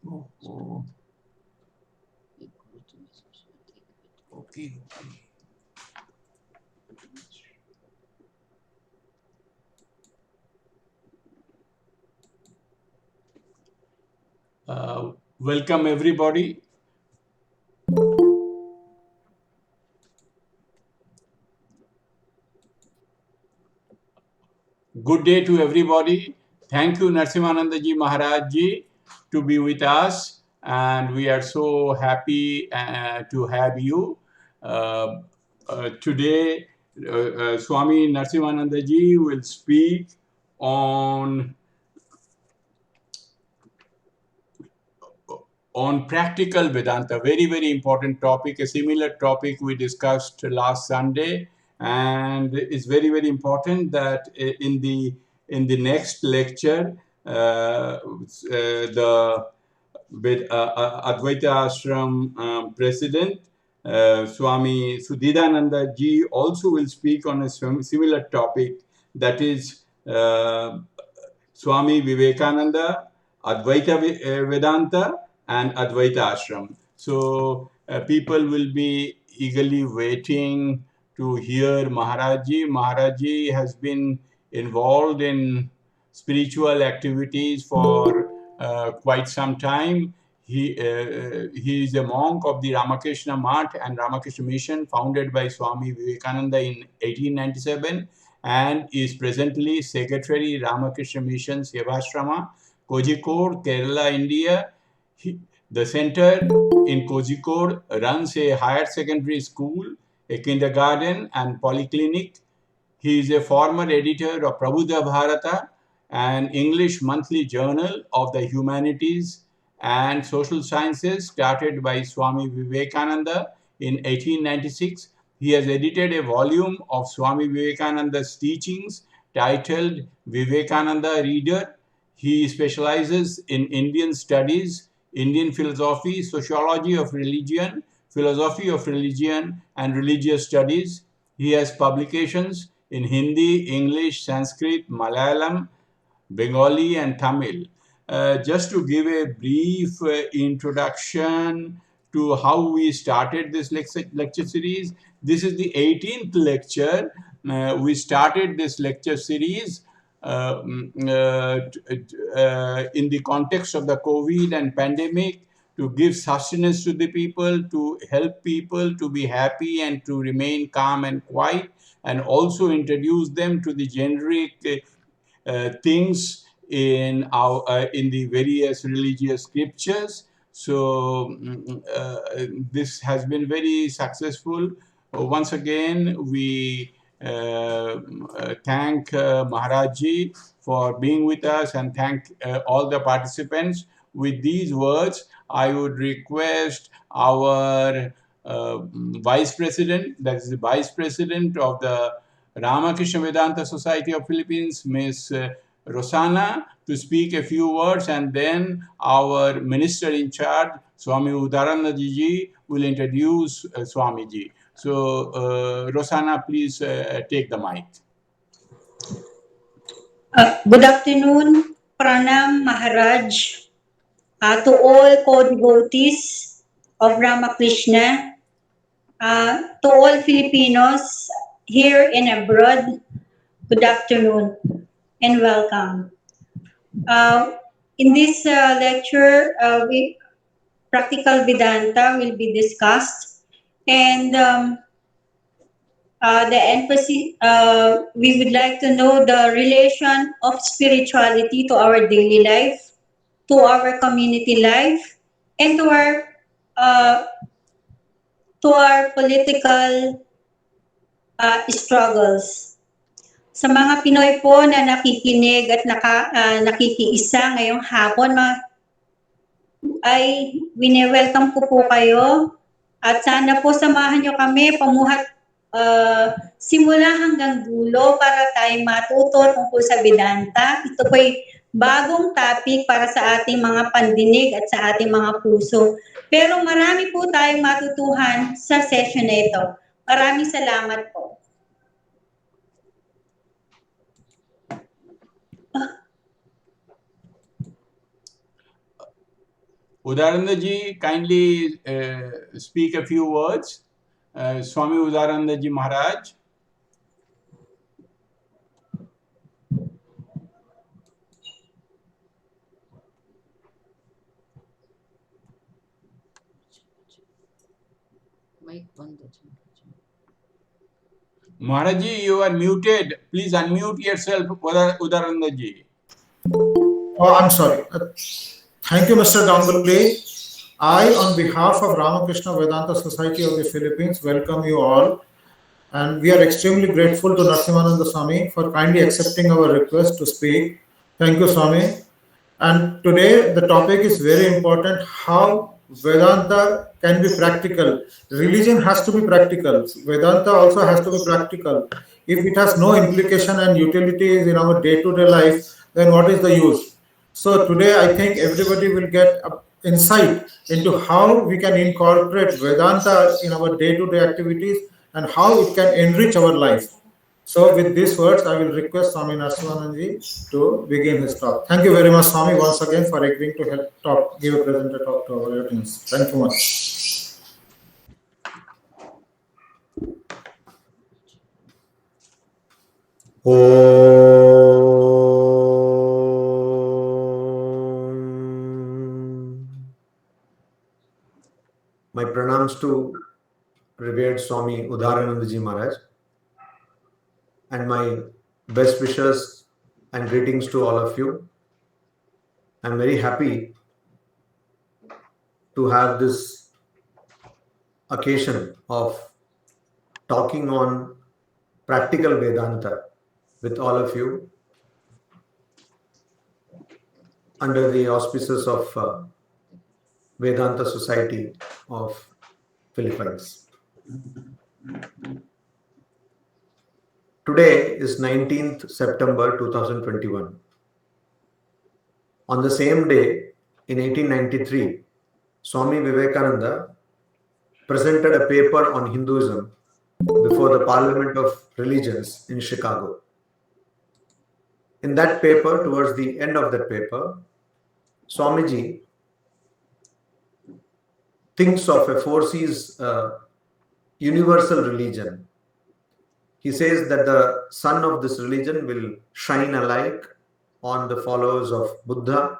Oh, oh. Okay. Welcome everybody. Good day to everybody. Thank you, Narasimhanandaji Maharaj ji, to be with us, and we are so happy to have you. Today, Swami Narasimhanandaji will speak on practical Vedanta, very, very important topic, a similar topic we discussed last Sunday. And it's very, very important that in the next lecture, the Advaita Ashram president, Swami Sudidananda ji, also will speak on a similar topic, that is Swami Vivekananda, Advaita Vedanta, and Advaita Ashram. So people will be eagerly waiting to hear Maharaji. Maharaji has been involved in spiritual activities for quite some time. He is a monk of the Ramakrishna Math and Ramakrishna Mission, founded by Swami Vivekananda in 1897, and is presently Secretary Ramakrishna Mission Sevashrama, Kozhikode, Kerala, India. The center in Kozhikode runs a higher secondary school, a kindergarten, and polyclinic. He is a former editor of Prabhuda Bharata, an English monthly journal of the humanities and social sciences started by Swami Vivekananda in 1896. He has edited a volume of Swami Vivekananda's teachings titled Vivekananda Reader. He specializes in Indian studies, Indian philosophy, sociology of religion, philosophy of religion, and religious studies. He has publications in Hindi, English, Sanskrit, Malayalam, Bengali, and Tamil. Just to give a brief introduction to how we started this lecture series, this is the 18th lecture. We started this lecture series in the context of the COVID and pandemic, to give sustenance to the people, to help people to be happy and to remain calm and quiet, and also introduce them to the generic things in the various religious scriptures. So this has been very successful. Once again, we thank Maharaj Ji for being with us, and thank all the participants. With these words, I would request our Vice President, that is the Vice President of the Ramakrishna Vedanta Society of Philippines, Ms. Rosana, to speak a few words, and then our Minister in charge, Swami Udaranandaji ji, will introduce Swami ji. So, Rosana, please take the mic. Good afternoon, Pranam Maharaj, to all co-devotees of Ramakrishna, to all Filipinos here and abroad. Good afternoon and welcome. In this lecture, practical Vedanta will be discussed, and the emphasis, we would like to know the relation of spirituality to our daily life, to our community life, and uh, to our political struggles. Sa mga Pinoy po na nakikinig at nakikiisa ngayong hapon, ay wini-welcome ko po kayo at sana po samahan nyo kami pamuhat simula hanggang dulo para tayo matuto tungkol sa Vedanta. Ito po ay bagong topic para sa ating mga pandinig at sa ating mga puso. Pero marami po tayong matutuhan sa session na ito. Maraming salamat po. Udaranandaji, kindly speak a few words. Swami Udaranandaji Maharaj. Maharaji, you are muted. Please unmute yourself, Udaranandaji. Oh, I'm sorry. Thank you, Mr. Ganguly. I, on behalf of Ramakrishna Vedanta Society of the Philippines, welcome you all. And we are extremely grateful to Narasimhananda Swami for kindly accepting our request to speak. Thank you, Swami. And today the topic is very important, how Vedanta can be practical. Religion has to be practical. Vedanta also has to be practical. If it has no implication and utilities in our day-to-day life, then what is the use? So today I think everybody will get insight into how we can incorporate Vedanta in our day-to-day activities and how it can enrich our life. So with these words, I will request Swami Narasimhanandaji to begin his talk. Thank you very much, Swami, once again for agreeing to help talk, give a presenter talk to our audience. Thank you much. My pranams to revered Swami Udaranandaji Maharaj, and my best wishes and greetings to all of you. I'm very happy to have this occasion of talking on practical Vedanta with all of you under the auspices of Vedanta Society of Philippines. Today is 19th September 2021. On the same day, in 1893, Swami Vivekananda presented a paper on Hinduism before the Parliament of Religions in Chicago. In that paper, towards the end of that paper, Swamiji thinks of a foresees universal religion. He says that the sun of this religion will shine alike on the followers of Buddha,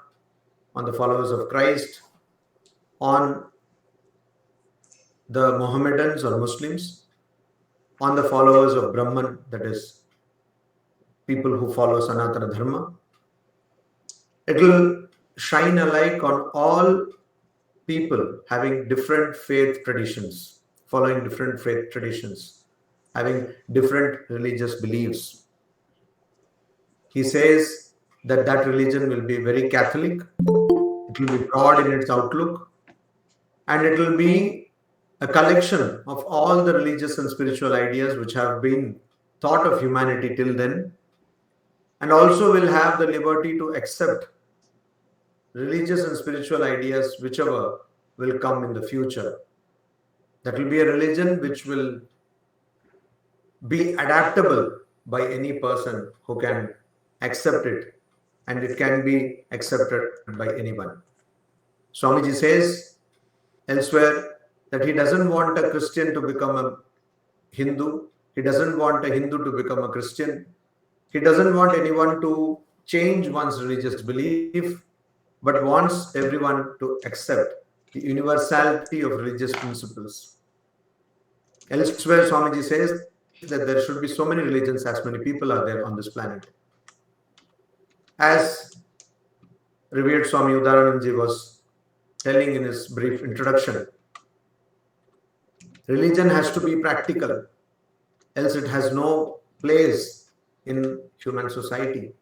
on the followers of Christ, on the Mohammedans or Muslims, on the followers of Brahman, that is, people who follow Sanatana Dharma. It will shine alike on all people having different faith traditions, following different faith traditions, having different religious beliefs. He says that that religion will be very Catholic, it will be broad in its outlook, and it will be a collection of all the religious and spiritual ideas which have been thought of humanity till then, and also will have the liberty to accept religious and spiritual ideas whichever will come in the future. That will be a religion which will be adaptable by any person who can accept it, and it can be accepted by anyone. Swamiji says elsewhere that he doesn't want a Christian to become a Hindu, he doesn't want a Hindu to become a Christian, he doesn't want anyone to change one's religious belief, but wants everyone to accept the universality of religious principles. Elsewhere, Swamiji says that there should be so many religions as many people are there on this planet. As revered Swami Udaranandaji was telling in his brief introduction, religion has to be practical, else it has no place in human society.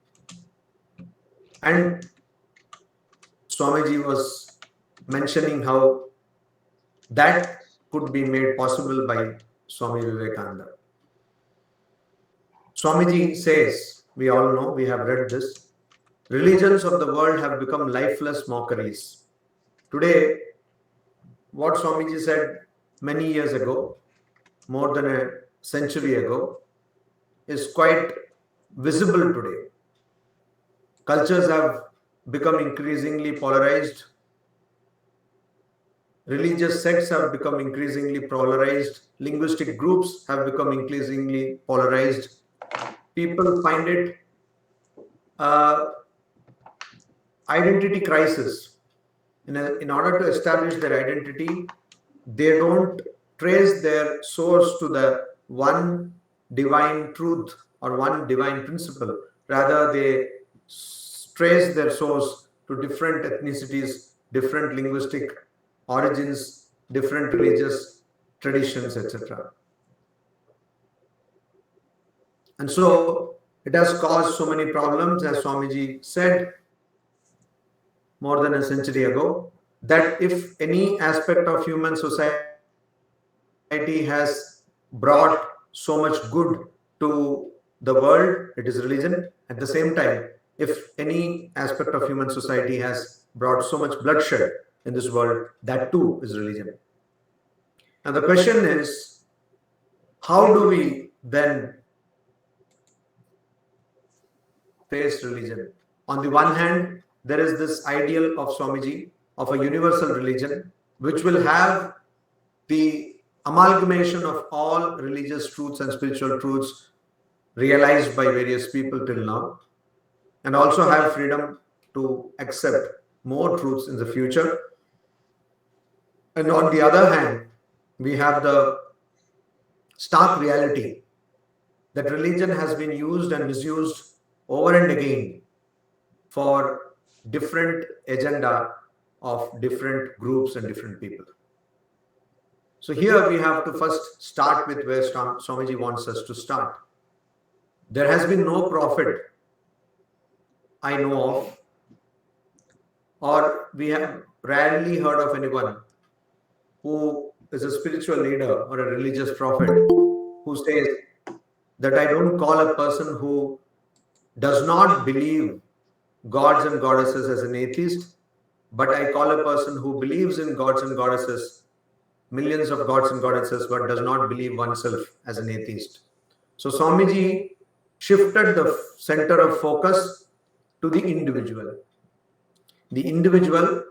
And Swamiji was mentioning how that could be made possible by Swami Vivekananda. Swamiji says, we all know, we have read this, religions of the world have become lifeless mockeries. Today, what Swamiji said many years ago, more than a century ago, is quite visible today. Cultures have become increasingly polarized. religious sects have become increasingly polarized, linguistic groups have become increasingly polarized. People find it identity crisis. In order to establish their identity, they don't trace their source to the one divine truth or one divine principle. Rather, they trace their source to different ethnicities, different linguistic origins, different religious traditions, etc. And so it has caused so many problems, as Swamiji said more than a century ago, that if any aspect of human society has brought so much good to the world, it is religion. At the same time, if any aspect of human society has brought so much bloodshed in this world, that too is religion. And the question is, how do we then face religion? On the one hand, there is this ideal of Swamiji of a universal religion, which will have the amalgamation of all religious truths and spiritual truths realized by various people till now, and also have freedom to accept more truths in the future. And on the other hand, we have the stark reality that religion has been used and misused over and again for different agenda of different groups and different people. So here we have to first start with where Swamiji wants us to start. There has been no prophet I know of, or we have rarely heard of anyone who is a spiritual leader or a religious prophet who says that I don't call a person who does not believe gods and goddesses as an atheist, but I call a person who believes in gods and goddesses, millions of gods and goddesses, but does not believe oneself as an atheist. So Swamiji shifted the center of focus to the individual. The individual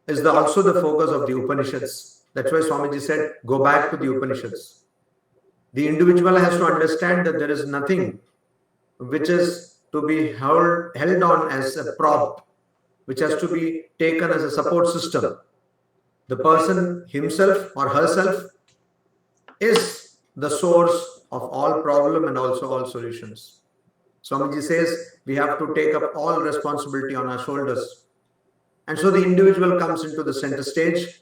is also the focus of the Upanishads. That's why Swamiji said, go back to the Upanishads. The individual has to understand that there is nothing which is to be held on as a prop, which has to be taken as a support system. The person himself or herself is the source of all problem and also all solutions. Swamiji says we have to take up all responsibility on our shoulders. And so the individual comes into the center stage.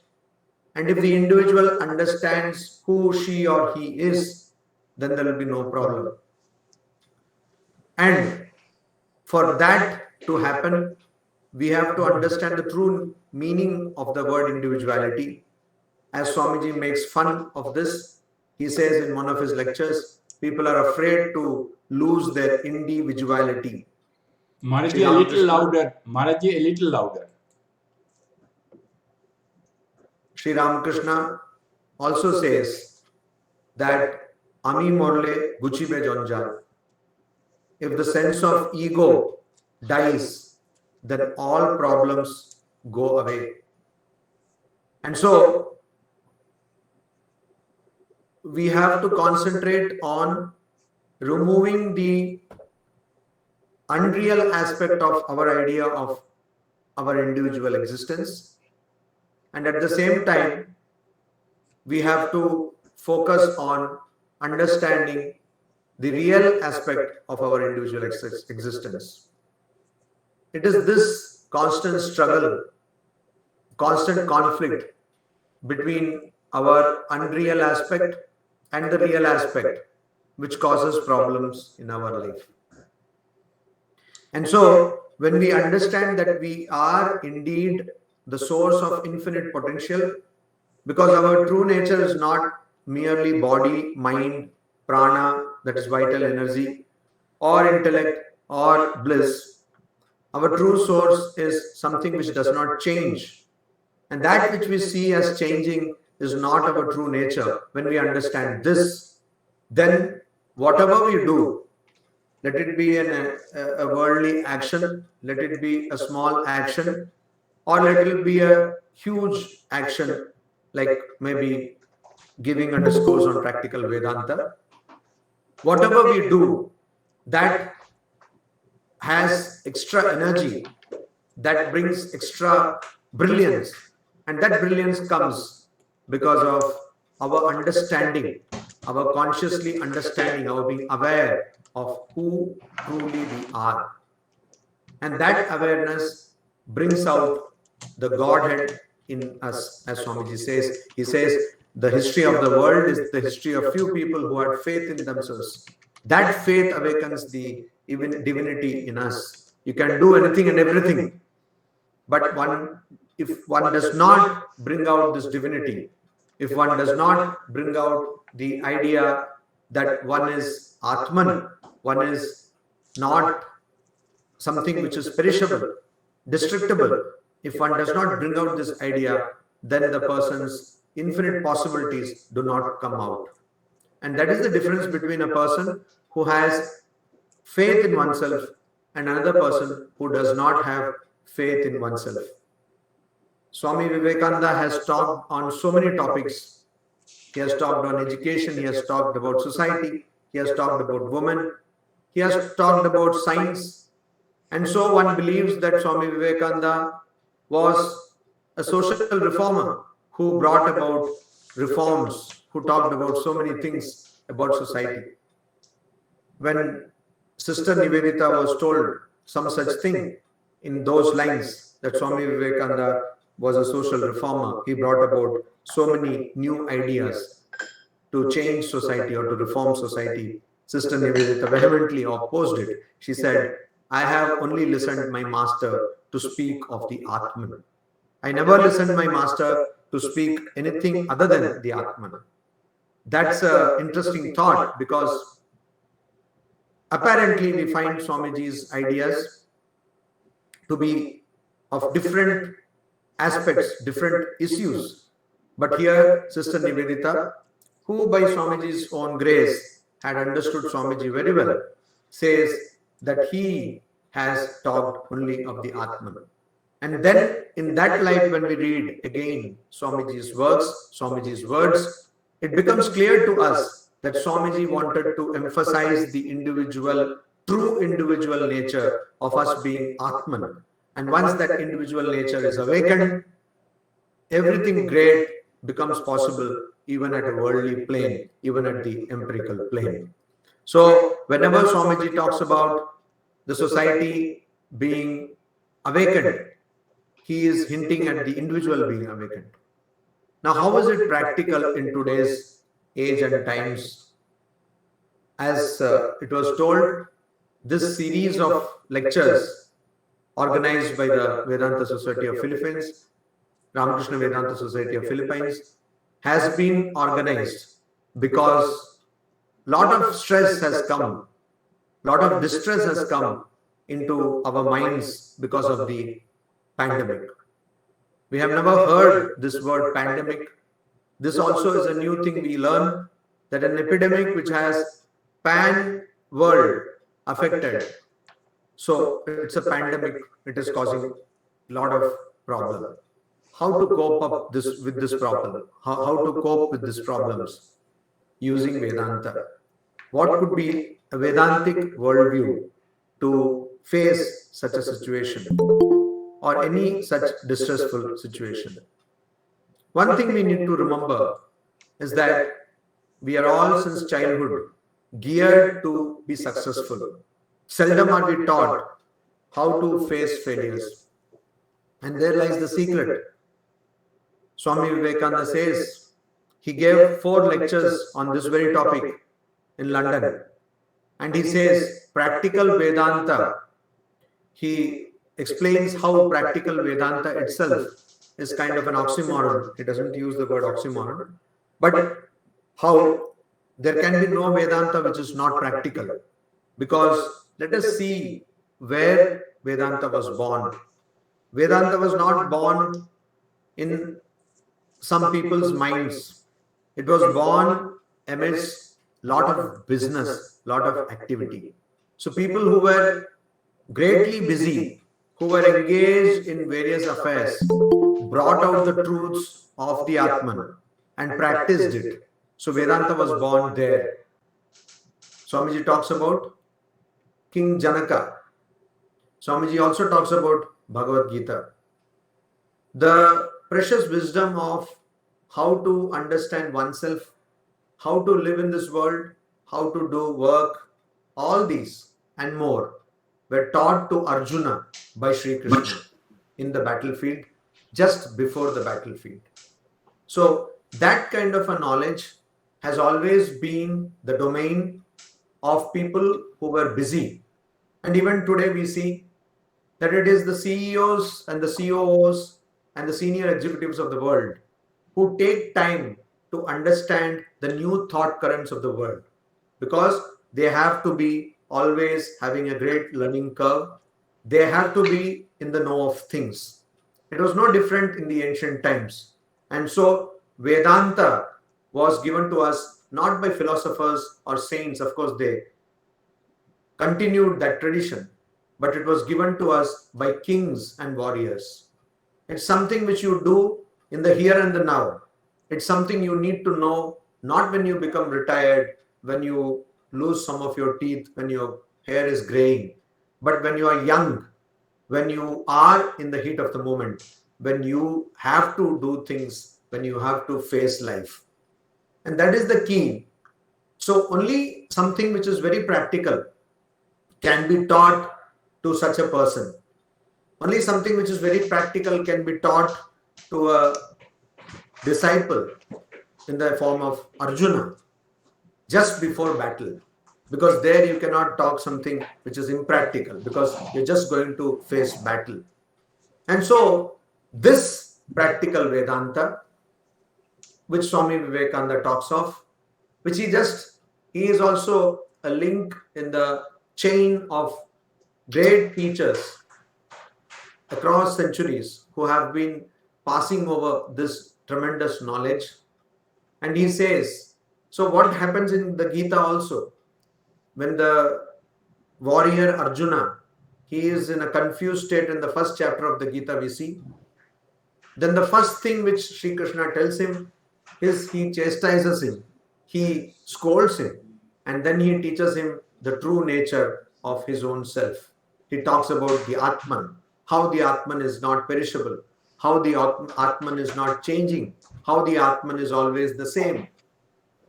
And if the individual understands who she or he is, then there will be no problem. And for that to happen, we have to understand the true meaning of the word individuality. As Swamiji makes fun of this, he says in one of his lectures, people are afraid to lose their individuality. Maharaji, a little louder. Maharaji, a little louder. Sri Ramakrishna also says that Ami Morle Guchibe Jonjar. If the sense of ego dies, then all problems go away. And so we have to concentrate on removing the unreal aspect of our idea of our individual existence. And at the same time, we have to focus on understanding the real aspect of our individual existence. It is this constant struggle, constant conflict between our unreal aspect and the real aspect which causes problems in our life. And so when we understand that we are indeed the source of infinite potential, because our true nature is not merely body, mind, prana, that is vital energy, or intellect, or bliss. Our true source is something which does not change. And that which we see as changing is not our true nature. When we understand this, then whatever we do, let it be a worldly action, let it be a small action, or let it be a huge action like maybe giving a discourse on practical Vedanta. Whatever we do that has extra energy, that brings extra brilliance, and that brilliance comes because of our understanding, our consciously understanding, our being aware of who truly we are. And that awareness brings out the Godhead in us, as Swamiji says. He says, the history of the world is the history of few people who had faith in themselves. That faith awakens the divinity in us. You can do anything and everything, but if one does not bring out this divinity, if one does not bring out the idea that one is Atman, one is not something which is perishable, destructible, if one does not bring out this idea, then the person's infinite possibilities do not come out. And that is the difference between a person who has faith in oneself and another person who does not have faith in oneself. Swami Vivekananda has talked on so many topics. He has talked on education, he has talked about society, he has talked about women, he has talked about science. And so one believes that Swami Vivekananda was a social reformer who brought about reforms, who talked about so many things about society. When Sister Nivedita was told some such thing in those lines, that Swami Vivekananda was a social reformer, he brought about so many new ideas to change society or to reform society, Sister Nivedita vehemently opposed it. She said, I have only listened my master to speak of the Atman. I never listened my master to speak anything other than the Atman. That's an interesting thought, because apparently we find Swamiji's ideas to be of different aspects, different issues. But here, Sister Nivedita, who by Swamiji's own grace had understood Swamiji very well, says that he has talked only of the Atman. And then in that light, when we read again Swamiji's works, Swamiji's words, it becomes clear to us that Swamiji wanted to emphasize the individual, true individual nature of us being Atman. And once that individual nature is awakened, everything great becomes possible, even at a worldly plane, even at the empirical plane. So whenever Swamiji talks about the society being awakened, he is hinting at the individual being awakened. Now, how is it practical in today's age and times? As it was told, this series of lectures organized by the Vedanta Society of Philippines, Ramakrishna Vedanta Society of Philippines, has been organized because a lot of stress has come, a lot of distress has come into our minds because of the pandemic. We have never heard this word pandemic. This also is a new thing we learn, that an epidemic which has pan world affected. So it's a pandemic, it is causing a lot of problem. How to cope up with this problem? How to cope with these problems using Vedanta? What could be a Vedantic worldview to face such a situation or any such distressful situation? One thing we need to remember is that we are all since childhood geared to be successful. Seldom are we taught how to face failures. And there lies the secret. Swami Vivekananda says, he gave 4 lectures on this very topic in London. And he says, practical Vedanta, he explains how practical Vedanta itself is kind of an oxymoron. He doesn't use the word oxymoron, but how there can be no Vedanta which is not practical. Because let us see where Vedanta was born. Vedanta was not born in some people's minds. It was born amidst lot of business, lot of activity. So people who were greatly busy, who were engaged in various affairs, brought out the truths of the Atman and practiced it. So Vedanta was born there. Swamiji talks about King Janaka. Swamiji also talks about Bhagavad Gita. The precious wisdom of how to understand oneself, how to live in this world, how to do work, all these and more were taught to Arjuna by Sri Krishna in the battlefield, just before the battlefield. So that kind of a knowledge has always been the domain of people who were busy. And even today we see that it is the CEOs and the COOs and the senior executives of the world who take time to understand the new thought currents of the world, because they have to be always having a great learning curve. They have to be in the know of things. It was no different in the ancient times. And so Vedanta was given to us not by philosophers or saints. Of course, they continued that tradition, but it was given to us by kings and warriors. It's something which you do in the here and the now. It's something you need to know, not when you become retired, when you lose some of your teeth, when your hair is graying, but when you are young, when you are in the heat of the moment, when you have to do things, when you have to face life. And that is the key. So only something which is very practical can be taught to such a person. Only something which is very practical can be taught to a disciple in the form of Arjuna just before battle. Because there you cannot talk something which is impractical, because you're just going to face battle. And so this practical Vedanta, which Swami Vivekananda talks of, which he is also a link in the chain of great teachers across centuries who have been passing over this tremendous knowledge. And he says, so what happens in the Gita also? When the warrior Arjuna, he is in a confused state in the first chapter of the Gita we see. Then the first thing which Sri Krishna tells him is he chastises him, he scolds him, and then he teaches him the true nature of his own self. He talks about the Atman, how the Atman is not perishable, how the Atman is not changing, how the Atman is always the same.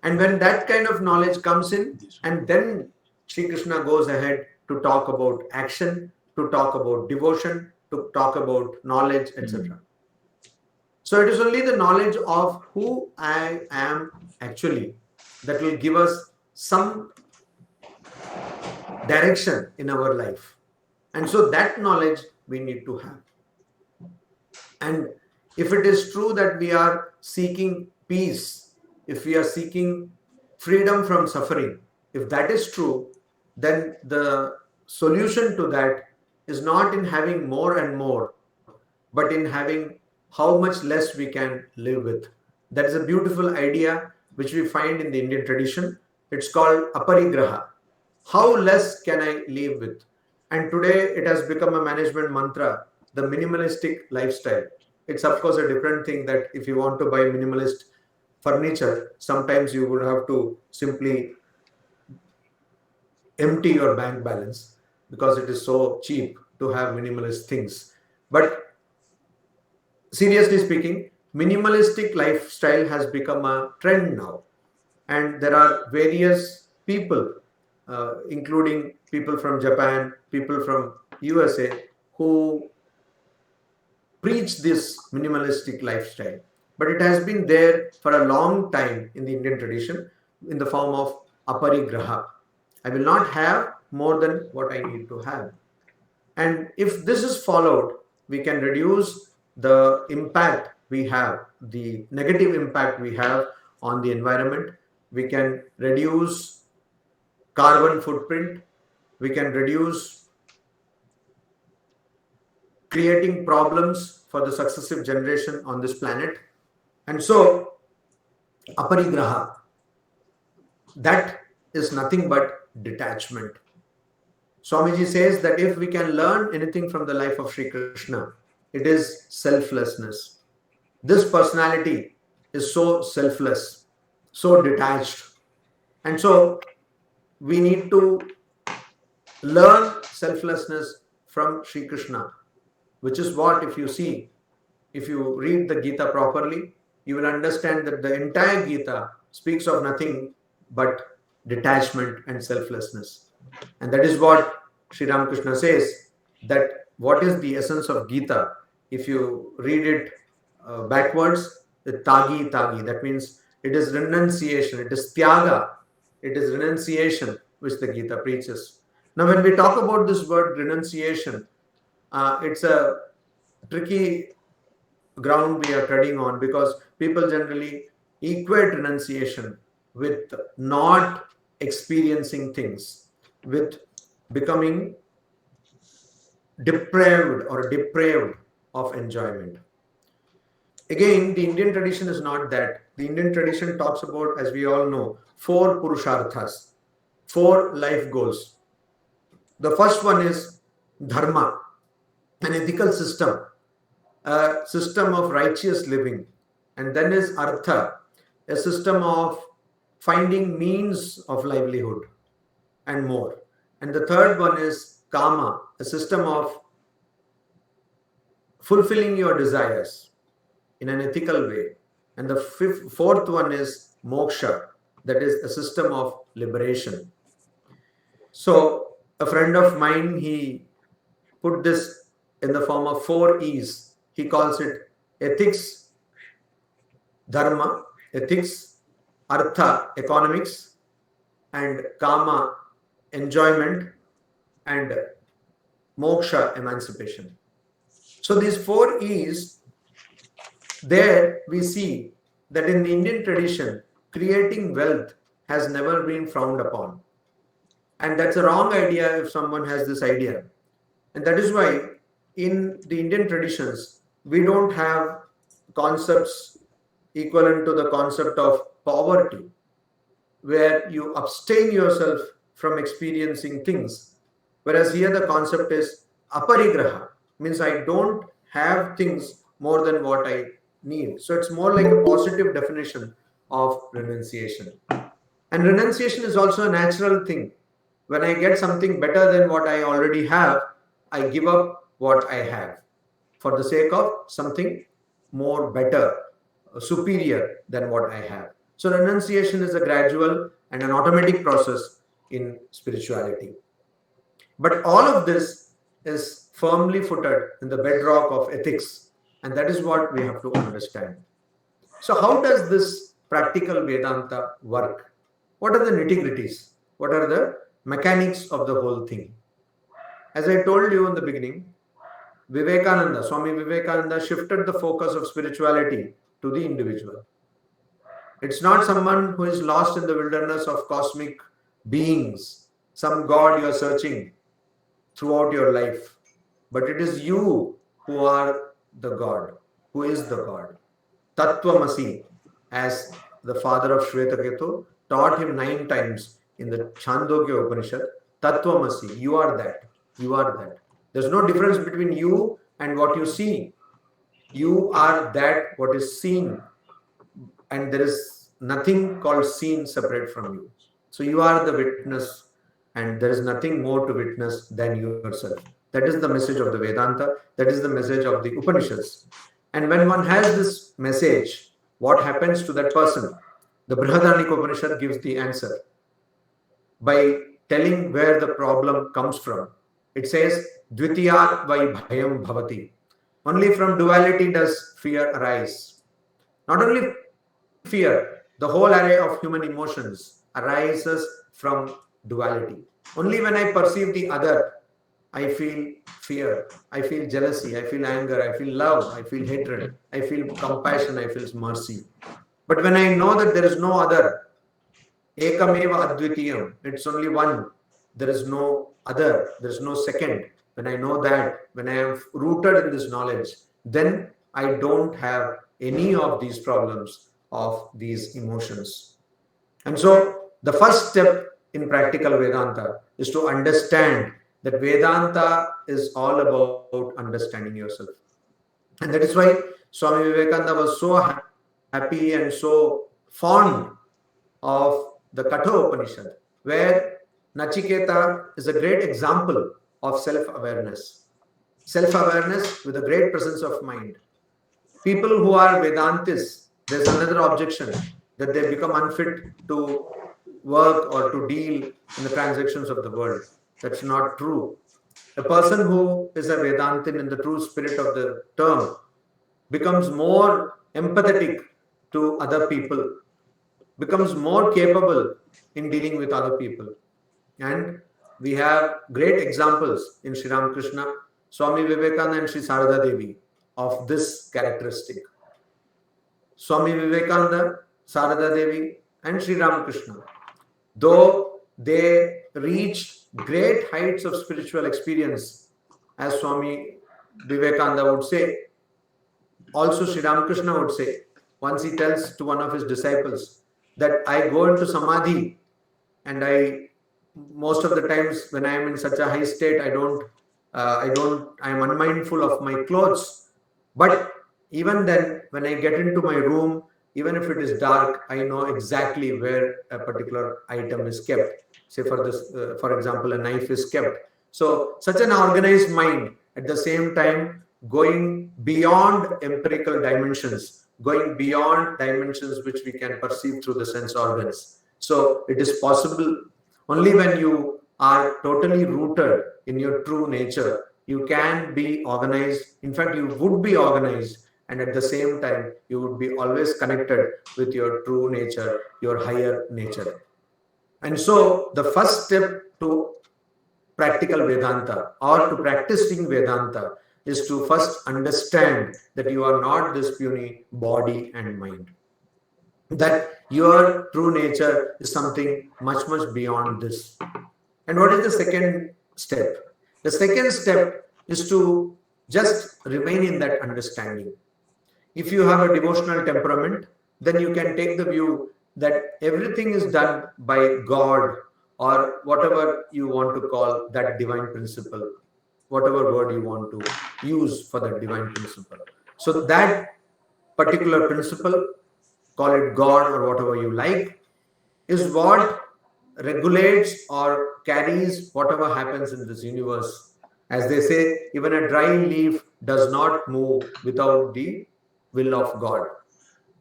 And when that kind of knowledge comes in, and then Sri Krishna goes ahead to talk about action, to talk about devotion, to talk about knowledge, etc. So it is only the knowledge of who I am actually that will give us some direction in our life. And so that knowledge we need to have. And if it is true that we are seeking peace, if we are seeking freedom from suffering, if that is true, then the solution to that is not in having more and more, but in having how much less we can live with. That is a beautiful idea which we find in the Indian tradition. It's called aparigraha. How less can I live with? And today it has become a management mantra, the minimalistic lifestyle. It's of course a different thing that if you want to buy minimalist furniture, sometimes you would have to simply empty your bank balance because it is so cheap to have minimalist things. But seriously speaking, minimalistic lifestyle has become a trend now. And there are various people, including people from Japan, people from USA, who preach this minimalistic lifestyle. But it has been there for a long time in the Indian tradition in the form of aparigraha. I will not have more than what I need to have. And if this is followed, we can reduce the impact we have, the negative impact we have on the environment. We can reduce carbon footprint. We can reduce creating problems for the successive generation on this planet. And so, aparigraha, that is nothing but detachment. Swamiji says that if we can learn anything from the life of Sri Krishna, it is selflessness. This personality is so selfless, so detached. And so we need to learn selflessness from Sri Krishna, which is what, if you see, if you read the Gita properly, you will understand that the entire Gita speaks of nothing but detachment and selflessness. And that is what Sri Ramakrishna says, that what is the essence of Gita? If you read it backwards, the tagi tagi, that means it is renunciation, it is tyaga, it is renunciation which the Gita preaches. Now, when we talk about this word renunciation, it's a tricky ground we are treading on, because people generally equate renunciation with not experiencing things, with becoming depraved of enjoyment. Again, the Indian tradition is not that. The Indian tradition talks about, as we all know, 4 purusharthas, 4 life goals. The first one is dharma, an ethical system, a system of righteous living. And then is artha, a system of finding means of livelihood and more. And the third one is kama, a system of fulfilling your desires in an ethical way. And the fourth one is moksha, that is a system of liberation. So a friend of mine, he put this in the form of 4 E's. He calls it ethics, dharma, ethics, artha, economics, and kama, enjoyment, and moksha, emancipation. So these 4 E's, there we see that in the Indian tradition, creating wealth has never been frowned upon. And that's a wrong idea if someone has this idea. And that is why in the Indian traditions, we don't have concepts equivalent to the concept of poverty, where you abstain yourself from experiencing things. Whereas here the concept is aparigraha, means I don't have things more than what I need. So it's more like a positive definition of renunciation. And renunciation is also a natural thing. When I get something better than what I already have, I give up what I have for the sake of something more better, superior than what I have. So renunciation is a gradual and an automatic process in spirituality. But all of this is firmly footed in the bedrock of ethics, and that is what we have to understand. So how does this practical Vedanta work? What are the nitty-gritties? What are the mechanics of the whole thing? As I told you in the beginning, Swami Vivekananda shifted the focus of spirituality to the individual. It's not someone who is lost in the wilderness of cosmic beings, some God you are searching throughout your life. But it is you who are the God, who is the God. Tattvamasi, as the father of Shvetaketu taught him 9 times in the Chandogya Upanishad, Tattvamasi, you are that, you are that. There's no difference between you and what you see. You are that what is seen, and there is nothing called seen separate from you. So you are the witness, and there is nothing more to witness than yourself. That is the message of the Vedanta. That is the message of the Upanishads. And when one has this message, what happens to that person? The Brihadaranyaka Upanishad gives the answer by telling where the problem comes from. It says, Dvitiyat vai bhayam bhavati. Only from duality does fear arise. Not only fear, the whole array of human emotions arises from duality. Only when I perceive the other, I feel fear, I feel jealousy, I feel anger, I feel love, I feel hatred, I feel compassion, I feel mercy. But when I know that there is no other, ekameva advitiyam, it's only one, there is no other, there is no second. When I know that, when I am rooted in this knowledge, then I don't have any of these problems of these emotions. And so the first step in practical Vedanta is to understand that Vedanta is all about understanding yourself. And that is why Swami Vivekananda was so happy and so fond of the Katha Upanishad, where Nachiketa is a great example of self-awareness. Self-awareness with a great presence of mind. People who are Vedantists, there's another objection that they become unfit to work or to deal in the transactions of the world. That's not true. A person who is a Vedantin in the true spirit of the term becomes more empathetic to other people, becomes more capable in dealing with other people. And we have great examples in Sri Ramakrishna, Swami Vivekananda and Sri Sarada Devi of this characteristic. Swami Vivekananda, Sarada Devi and Sri Ramakrishna, though they reached great heights of spiritual experience, as Swami Vivekananda would say, also Sri Ramakrishna would say, once he tells to one of his disciples that I go into Samadhi and most of the times when I am in such a high state, I am unmindful of my clothes. But even then, when I get into my room, even if it is dark, I know exactly where a particular item is kept. Say for example, a knife is kept. So such an organized mind, at the same time, going beyond empirical dimensions, going beyond dimensions which we can perceive through the sense organs. So it is possible only when you are totally rooted in your true nature, you can be organized. In fact, you would be organized, and at the same time, you would be always connected with your true nature, your higher nature. And so the first step to practical Vedanta or to practicing Vedanta is to first understand that you are not this puny body and mind. That your true nature is something much, much beyond this. And what is the second step? The second step is to just remain in that understanding. If you have a devotional temperament, then you can take the view that everything is done by God or whatever you want to call that divine principle, whatever word you want to use for that divine principle. So that particular principle, call it God or whatever you like, is what regulates or carries whatever happens in this universe. As they say, even a dry leaf does not move without the will of God.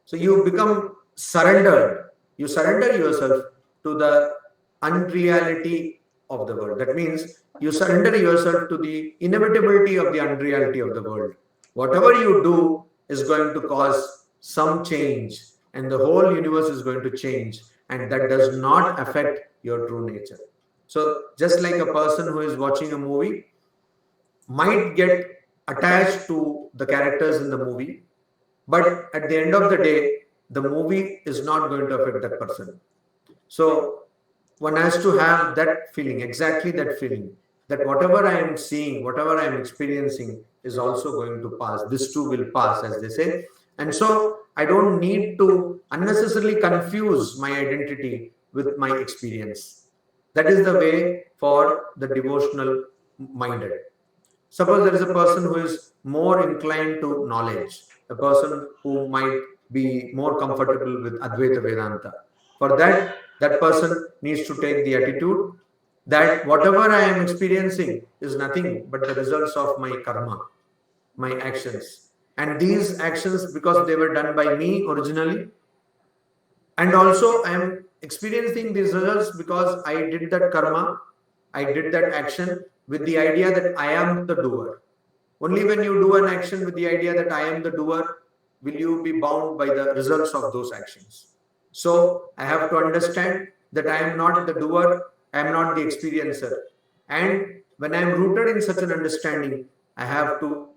So you become surrendered. You surrender yourself to the unreality of the world. That means you surrender yourself to the inevitability of the unreality of the world. Whatever you do is going to cause some change, and the whole universe is going to change, and that does not affect your true nature. So just like a person who is watching a movie might get attached to the characters in the movie, but at the end of the day, the movie is not going to affect that person. So one has to have that feeling, exactly that feeling, that whatever I am seeing, whatever I am experiencing is also going to pass. This too will pass, as they say. And so I don't need to unnecessarily confuse my identity with my experience. That is the way for the devotional minded. Suppose there is a person who is more inclined to knowledge, a person who might be more comfortable with Advaita Vedanta. For that, that person needs to take the attitude that whatever I am experiencing is nothing but the results of my karma, my actions. And these actions, because they were done by me originally, and also I am experiencing these results because I did that karma, I did that action with the idea that I am the doer. Only when you do an action with the idea that I am the doer, will you be bound by the results of those actions. So I have to understand that I am not the doer, I am not the experiencer. And when I am rooted in such an understanding, I have to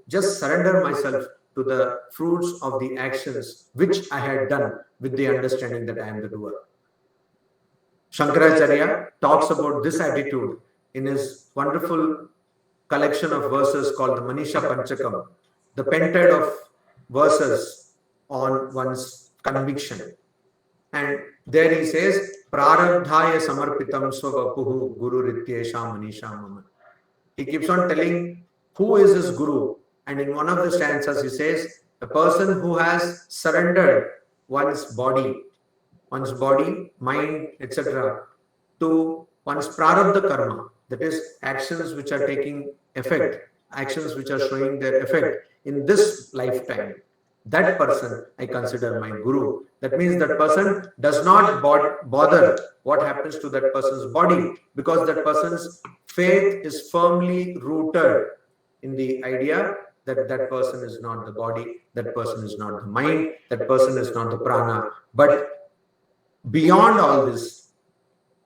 just surrender myself to the fruits of the actions which I had done with the understanding that I am the doer. Shankaracharya talks about this attitude in his wonderful collection of verses called the Manisha Panchakam, the pentad of verses on one's conviction. And there he says, Prarabdhaya samarpitam swavapuhu guru rityesha manisha mama. He keeps on telling who is his guru And in one of the stanzas, he says, a person who has surrendered one's body, mind, etc., to one's prarabdha karma, that is, actions which are taking effect, actions which are showing their effect in this lifetime, that person I consider my guru. That means that person does not bother what happens to that person's body, because that person's faith is firmly rooted in the idea that that person is not the body, that person is not the mind, that person is not the prana, but beyond all this,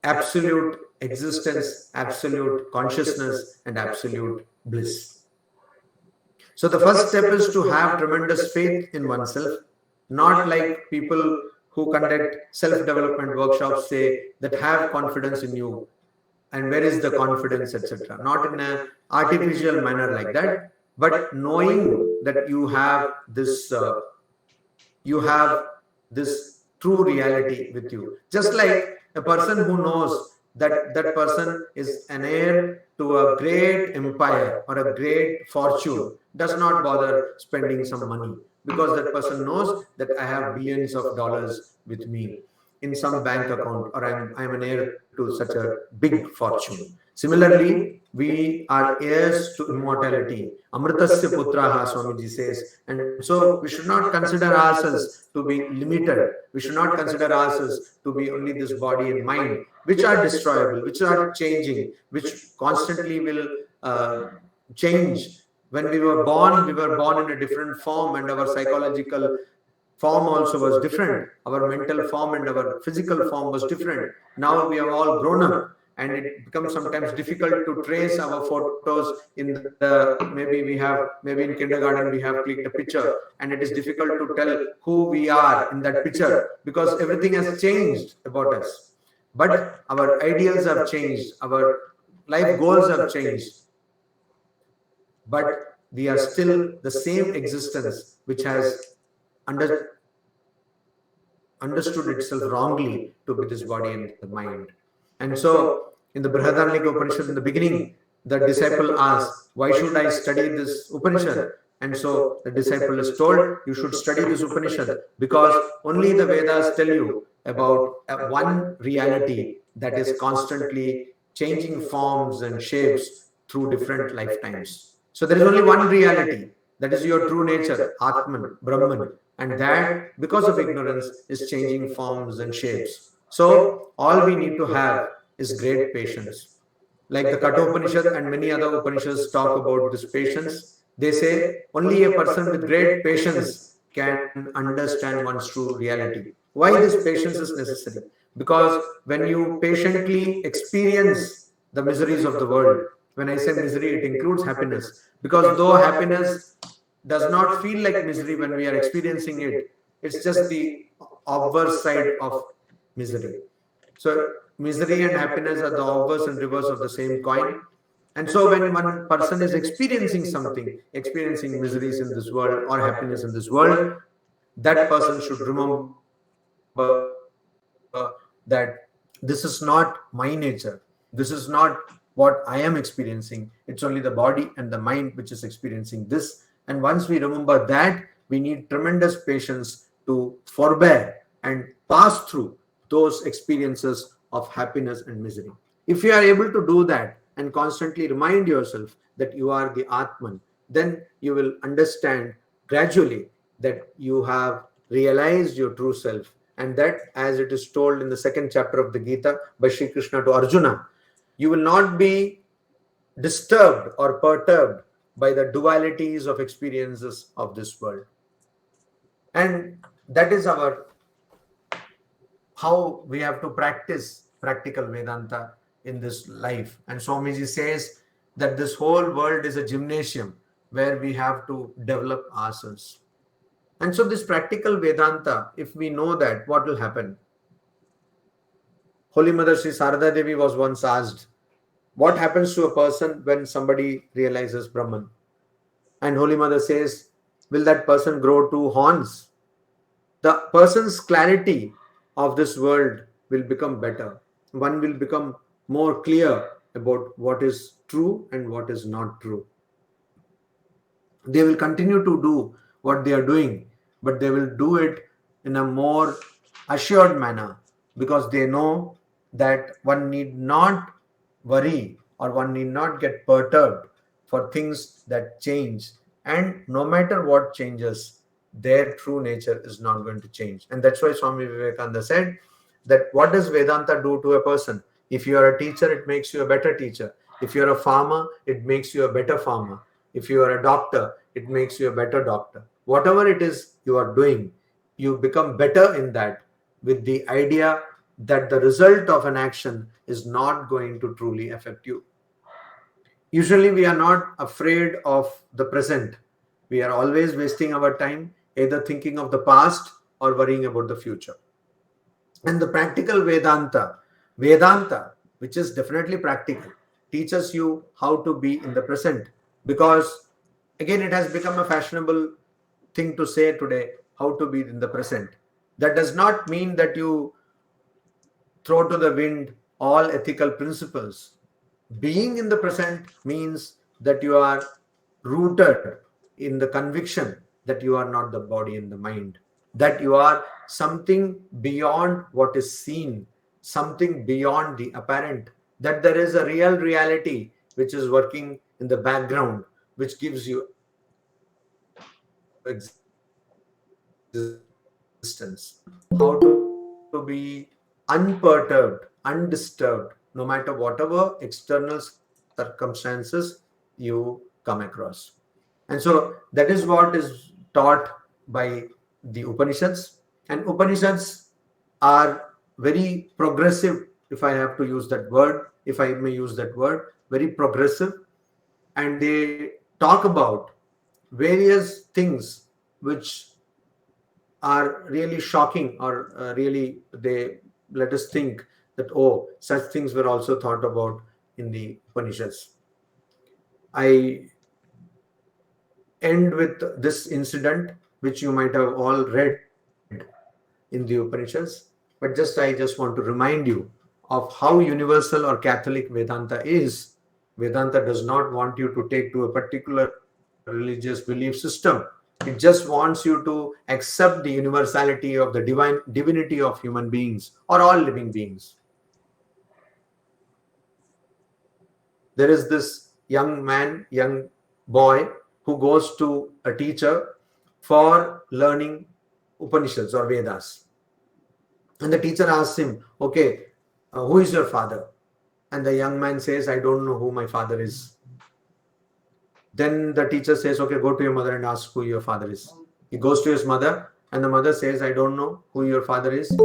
absolute existence, absolute consciousness, and absolute bliss. So the first step is to have tremendous faith in oneself, not like people who conduct self-development workshops say that have confidence in you, and where is the confidence, etc. Not in an artificial manner like that, but knowing that you have this true reality with you. Just like a person who knows that that person is an heir to a great empire or a great fortune does not bother spending some money, because that person knows that I have billions of dollars with me in some bank account, or I'm an heir to such a big fortune. Similarly, we are heirs to immortality. Amritasya putraha, Swamiji says. And so we should not consider ourselves to be limited. We should not consider ourselves to be only this body and mind, which are destroyable, which are changing, which constantly will change. When we were born in a different form, and our psychological form also was different. Our mental form and our physical form was different. Now we have all grown up, and it becomes sometimes difficult to trace our photos in the, maybe in kindergarten we have clicked a picture, and it is difficult to tell who we are in that picture, because everything has changed about us. But our ideals have changed, our life goals have changed, but we are still the same existence which has understood itself wrongly to be this body and the mind. And so in the Brihadaranyaka Upanishad, in the beginning, the disciple asked, why should I study this Upanishad? And so the disciple is told, you should study this Upanishad because only the Vedas tell you about one reality that is constantly changing forms and shapes through different lifetimes. So there is only one reality, that is your true nature, Atman, Brahman, and that, because of ignorance, is changing forms and shapes. So all we need to have is great patience. Like the Kathopanishad and many other Upanishads talk about this patience. They say only a person with great patience can understand one's true reality. Why this patience is necessary? Because when you patiently experience the miseries of the world, when I say misery, it includes happiness. Because though happiness does not feel like misery when we are experiencing it, it's just the obverse side of misery. So misery and happiness are the obverse and reverse of the same coin. And so when one person is experiencing something, experiencing miseries in this world or happiness in this world, that person should remember that this is not my nature. This is not what I am experiencing. It's only the body and the mind which is experiencing this. And once we remember that, we need tremendous patience to forbear and pass through those experiences of happiness and misery. If you are able to do that and constantly remind yourself that you are the Atman, then you will understand gradually that you have realized your true self, and that, as it is told in the second chapter of the Gita by Sri Krishna to Arjuna, you will not be disturbed or perturbed by the dualities of experiences of this world. And that is how we have to practice practical Vedanta in this life. And Swamiji says that this whole world is a gymnasium where we have to develop ourselves. And so this practical Vedanta, if we know that, what will happen? Holy Mother Sri Sarada Devi was once asked, what happens to a person when somebody realizes Brahman? And Holy Mother says, will that person grow two horns? The person's clarity of this world will become better. One will become more clear about what is true and what is not true. They will continue to do what they are doing, but they will do it in a more assured manner, because they know that one need not worry or one need not get perturbed for things that change. And no matter what changes, their true nature is not going to change. And that's why Swami Vivekananda said that what does Vedanta do to a person? If you are a teacher, it makes you a better teacher. If you're a farmer, it makes you a better farmer. If you are a doctor, it makes you a better doctor. Whatever it is you are doing, you become better in that, with the idea that the result of an action is not going to truly affect you. Usually, we are not afraid of the present. We are always wasting our time either thinking of the past or worrying about the future. And the practical Vedanta, which is definitely practical, teaches you how to be in the present. Because again, it has become a fashionable thing to say today, how to be in the present. That does not mean that you throw to the wind all ethical principles. Being in the present means that you are rooted in the conviction that you are not the body and the mind, that you are something beyond what is seen, something beyond the apparent, that there is a real reality which is working in the background, which gives you existence. How to be unperturbed, undisturbed, no matter whatever external circumstances you come across. And so that is what is taught by the Upanishads. And Upanishads are very progressive, if I have to use that word, if I may use that word, very progressive. And they talk about various things which are really shocking, or really they let us think that, oh, such things were also thought about in the Upanishads. I end with this incident, which you might have all read in the Upanishads, but I just want to remind you of how universal or Catholic Vedanta is. Vedanta does not want you to take to a particular religious belief system. It just wants you to accept the universality of the divinity of human beings or all living beings. There is this young boy who goes to a teacher for learning Upanishads or Vedas. And the teacher asks him, okay, who is your father? And the young man says, I don't know who my father is. Then the teacher says, okay, go to your mother and ask who your father is. He goes to his mother, and the mother says, I don't know who your father is.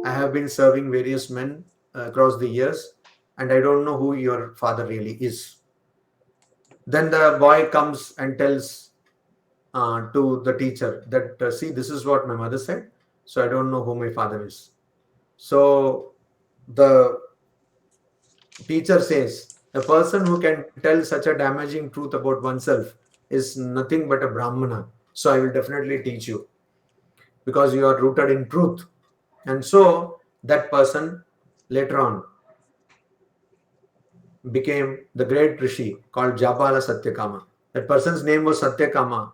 I have been serving various men across the years, and I don't know who your father really is. Then the boy comes and tells to the teacher that, see, this is what my mother said, so I don't know who my father is. So the teacher says, a person who can tell such a damaging truth about oneself is nothing but a Brahmana. So I will definitely teach you, because you are rooted in truth. And so that person later on became the great Rishi called Jabala Satyakama. That person's name was Satyakama.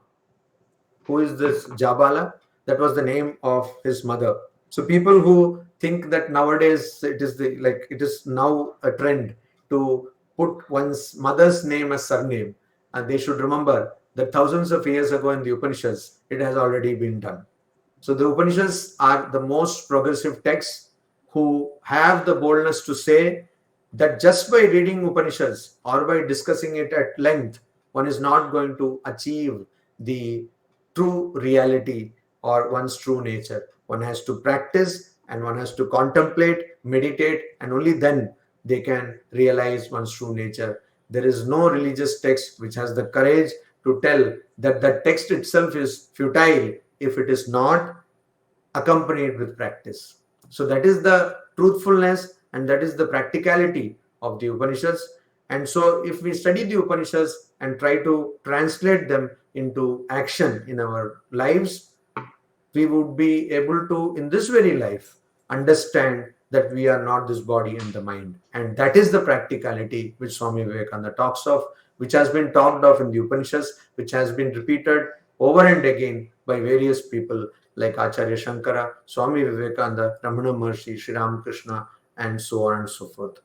Who is this Jabala? That was the name of his mother. So people who think that nowadays it is now a trend to put one's mother's name as surname, and they should remember that thousands of years ago in the Upanishads, it has already been done. So the Upanishads are the most progressive texts who have the boldness to say that just by reading Upanishads or by discussing it at length, one is not going to achieve the true reality or one's true nature. One has to practice and one has to contemplate, meditate, and only then they can realize one's true nature. There is no religious text which has the courage to tell that the text itself is futile if it is not accompanied with practice. So that is the truthfulness and that is the practicality of the Upanishads. And so if we study the Upanishads and try to translate them into action in our lives, we would be able to, in this very life, understand that we are not this body and the mind. And that is the practicality which Swami Vivekananda talks of, which has been talked of in the Upanishads, which has been repeated over and again by various people like Acharya Shankara, Swami Vivekananda, Ramana Maharshi, Sri Ramakrishna, and so on and so forth.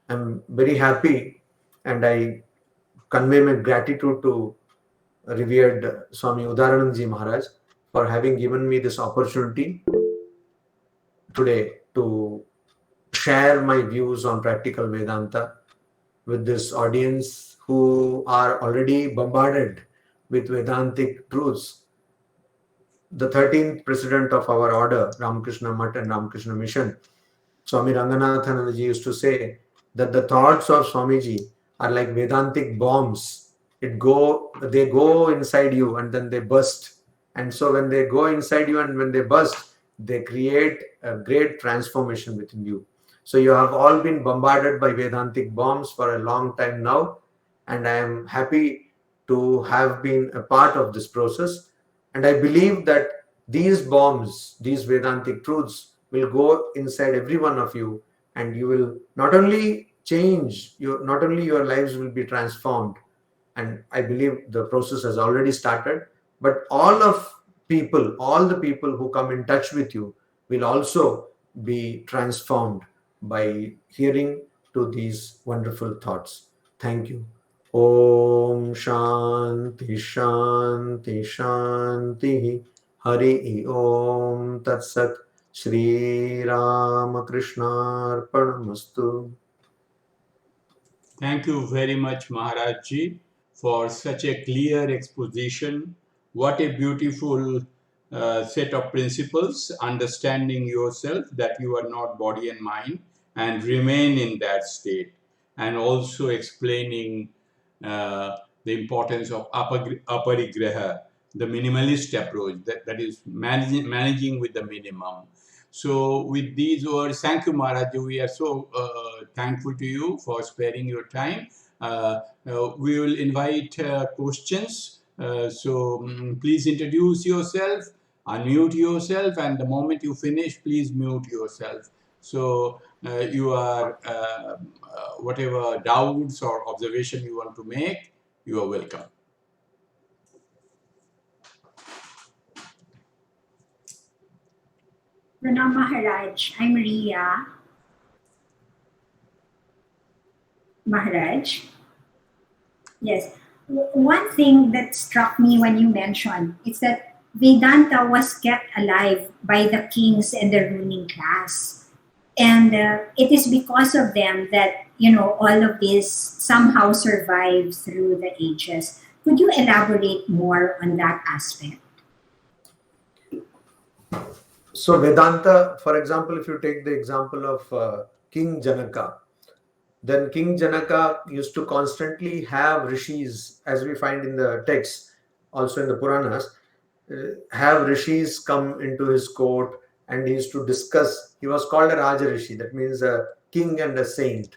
I'm very happy, and I convey my gratitude to revered Swami Udaranandaji Maharaj for having given me this opportunity today to share my views on practical Vedanta with this audience who are already bombarded with Vedantic truths. The 13th president of our order, Ramakrishna Math and Ramakrishna Mission, Swami Ranganathanandaji used to say that the thoughts of Swamiji are like Vedantic bombs. They go inside you and then they burst. And so when they go inside you and when they burst, they create a great transformation within you. So you have all been bombarded by Vedantic bombs for a long time now. And I am happy to have been a part of this process. And I believe that these bombs, these Vedantic truths, will go inside every one of you, and you will not only change, not only your lives will be transformed, and I believe the process has already started, but all the people who come in touch with you will also be transformed by hearing to these wonderful thoughts. Thank you. Om Shanti Shanti Shanti Hari Om Tat Sat Shri Ramakrishna Arpanamastu. Thank you very much, Maharajji, for such a clear exposition. What a beautiful set of principles, understanding yourself that you are not body and mind and remain in that state, and also explaining the importance of aparigraha, the minimalist approach, that is managing with the minimum. So with these words, thank you, Maharaj. We are so thankful to you for sparing your time. We will invite questions. Please introduce yourself, unmute yourself, and the moment you finish, please mute yourself. So you are, whatever doubts or observation you want to make, you are welcome. Pranam Maharaj, I'm Ria. Maharaj. Yes. One thing that struck me when you mentioned is that Vedanta was kept alive by the kings and the ruling class. And it is because of them that, all of this somehow survived through the ages. Could you elaborate more on that aspect? So Vedanta, for example, if you take the example of King Janaka, then King Janaka used to constantly have rishis, as we find in the texts, also in the Puranas, have rishis come into his court, and he used to discuss. He was called a Raja Rishi, that means a king and a saint,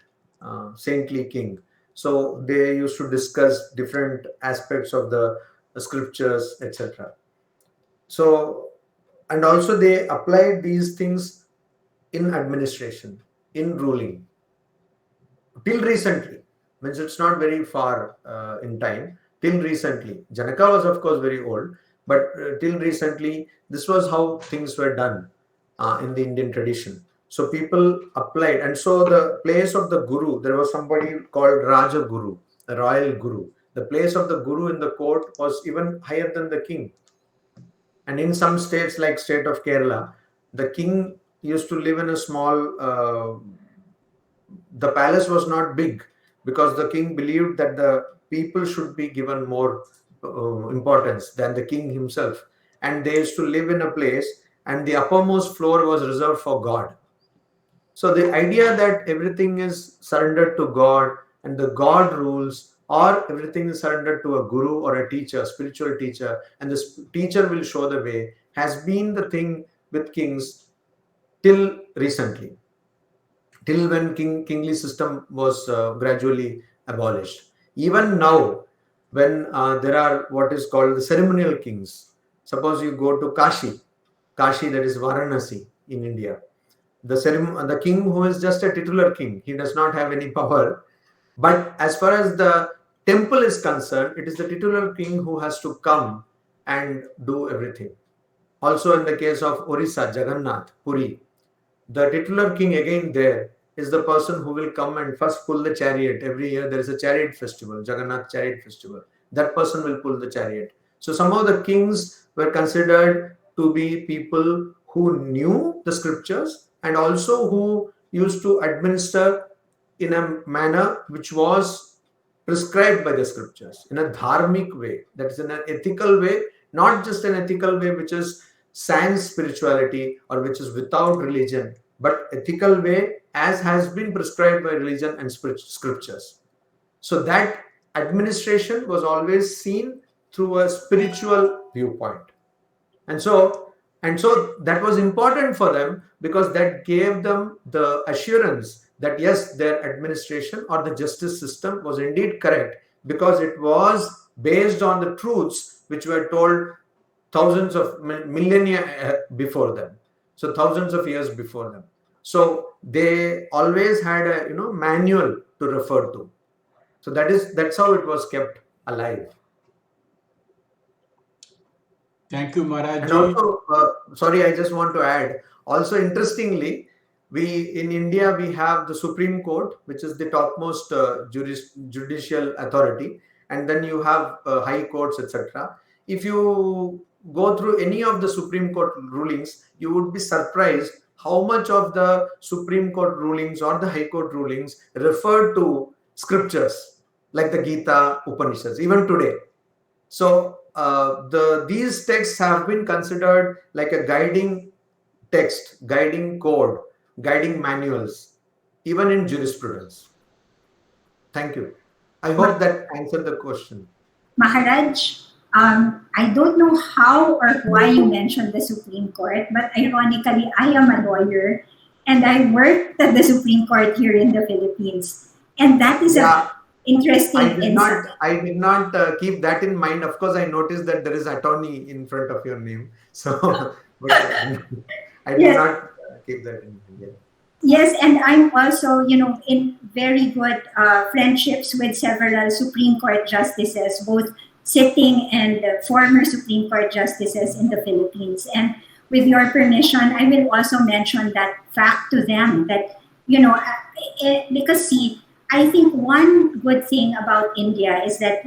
saintly king. So they used to discuss different aspects of the scriptures, etc. So, and also they applied these things in administration, in ruling. Till recently, means it's not very far in time, till recently. Janaka was of course very old, but till recently, this was how things were done in the Indian tradition. So people applied, and so the place of the Guru, there was somebody called Raja Guru, the royal Guru. The place of the Guru in the court was even higher than the king. And in some states like state of Kerala, the king used to live in a small, the palace was not big, because the king believed that the people should be given more importance than the king himself. And they used to live in a place, and the uppermost floor was reserved for God. So the idea that everything is surrendered to God and the God rules, or everything is surrendered to a guru or a teacher, spiritual teacher, and the teacher will show the way, has been the thing with kings till recently, till when kingly system was gradually abolished. Even now, when there are what is called the ceremonial kings, suppose you go to Kashi, that is Varanasi in India, the king who is just a titular king, he does not have any power. But as far as the temple is concerned, it is the titular king who has to come and do everything. Also in the case of Orissa, Jagannath, Puri, the titular king again there is the person who will come and first pull the chariot. Every year there is a chariot festival, Jagannath chariot festival. That person will pull the chariot. So somehow the kings were considered to be people who knew the scriptures and also who used to administer in a manner which was prescribed by the scriptures, in a dharmic way, that is in an ethical way, not just an ethical way which is sans spirituality or which is without religion, but ethical way as has been prescribed by religion and scriptures. So that administration was always seen through a spiritual viewpoint. And so that was important for them because that gave them the assurance that yes, their administration or the justice system was indeed correct because it was based on the truths which were told thousands of millennia before them. So thousands of years before them. So they always had a manual to refer to. So that's how it was kept alive. Thank you, Maharaj. And also, sorry, I just want to add. Also, interestingly, in India we have the Supreme Court, which is the topmost judicial authority, and then you have high courts, etc. If you go through any of the Supreme Court rulings, you would be surprised how much of the Supreme Court rulings or the High Court rulings refer to scriptures like the Gita, Upanishads, even today. So these texts have been considered like a guiding text, guiding code, guiding manuals, even in jurisprudence. Thank you. I hope that answered the question. Maharaj, I don't know how or why you mentioned the Supreme Court, but ironically, I am a lawyer and I worked at the Supreme Court here in the Philippines. And that is an interesting insight. I did not keep that in mind. Of course, I noticed that there is attorney in front of your name. So, but I did not keep that in mind. Yes, and I'm also, in very good friendships with several Supreme Court justices, both sitting and former Supreme Court justices in the Philippines. And with your permission, I will also mention that fact to them that, because see, I think one good thing about India is that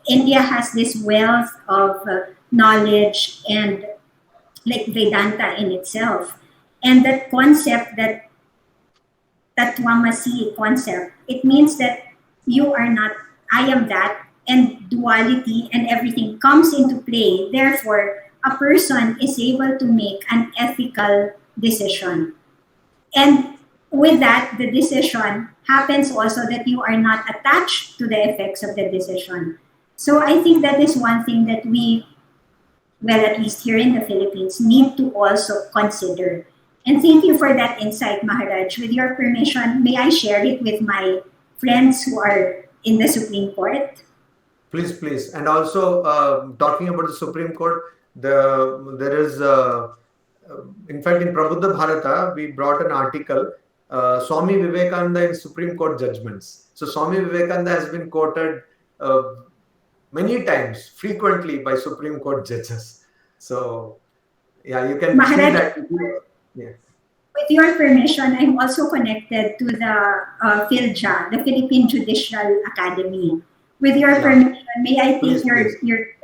India has this wealth of knowledge and like Vedanta in itself. And that concept, that Tatvamasi concept, it means that you are not, I am that, and duality and everything comes into play. Therefore, a person is able to make an ethical decision. And with that, the decision happens also that you are not attached to the effects of the decision. So I think that is one thing that we, well, at least here in the Philippines, need to also consider. And thank you for that insight, Maharaj. With your permission, may I share it with my friends who are in the Supreme Court? Please, please. And also, talking about the Supreme Court, there is, in fact, in Prabuddha Bharata, we brought an article, Swami Vivekananda in Supreme Court judgments. So Swami Vivekananda has been quoted many times, frequently by Supreme Court judges. So, yeah, you can Maharaj, see that. Yeah. With your permission, I'm also connected to the PhilJA, the Philippine Judicial Academy. With your permission, may I take your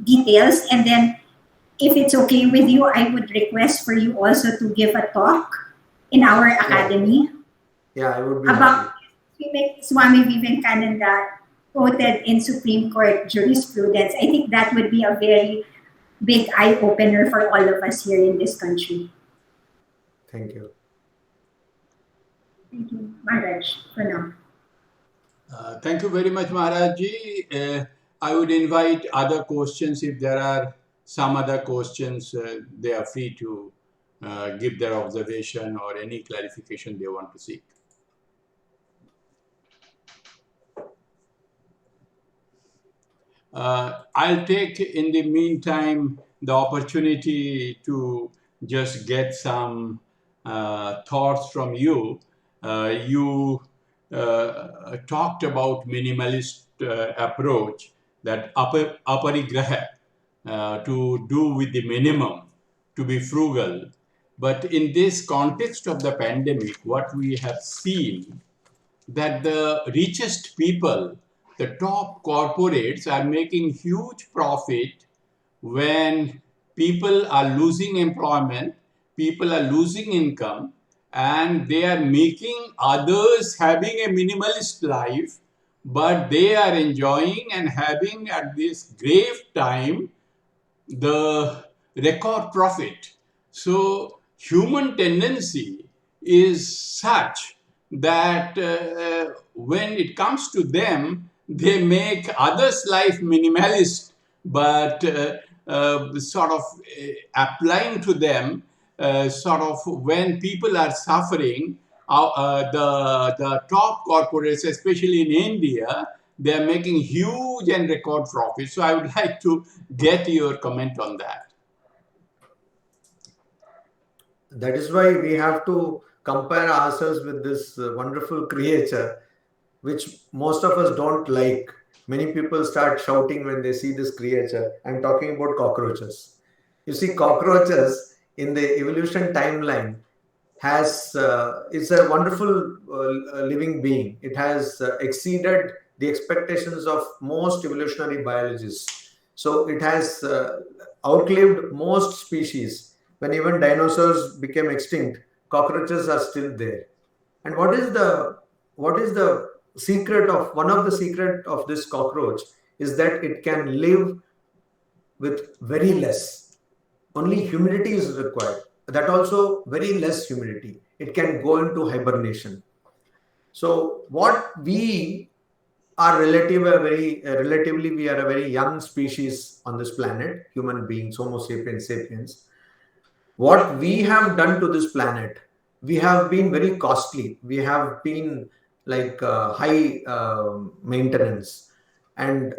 details, and then if it's okay with you, I would request for you also to give a talk in our academy. Yeah, I would be about Swami Vivekananda quoted in Supreme Court jurisprudence. I think that would be a very big eye-opener for all of us here in this country. Thank you. Thank you, Maharaj, for now. Thank you very much, Maharajji. I would invite other questions. If there are some other questions, they are free to give their observation or any clarification they want to seek. I'll take in the meantime the opportunity to just get some thoughts from you. You talked about minimalist approach, that aparigraha, to do with the minimum, to be frugal. But in this context of the pandemic, what we have seen, that the richest people, the top corporates, are making huge profit when people are losing employment, people are losing income, and they are making others having a minimalist life, but they are enjoying and having at this grave time the record profit. So human tendency is such that when it comes to them, they make others' life minimalist, but sort of applying to them, sort of when people are suffering, the top corporates, especially in India, they are making huge and record profits. So I would like to get your comment on that. That is why we have to compare ourselves with this wonderful creature, which most of us don't like. Many people start shouting when they see this creature. I'm talking about cockroaches. You see, cockroaches in the evolution timeline is a wonderful living being. It has exceeded the expectations of most evolutionary biologists. So it has outlived most species. When even dinosaurs became extinct, cockroaches are still there. And what is the secret of one of the secret of this cockroach is that it can live with very less. Only humidity is required. That also very less humidity. It can go into hibernation. So what we are relatively we are a very young species on this planet, human beings, Homo sapiens sapiens. What we have done to this planet, we have been very costly. We have been like high maintenance. And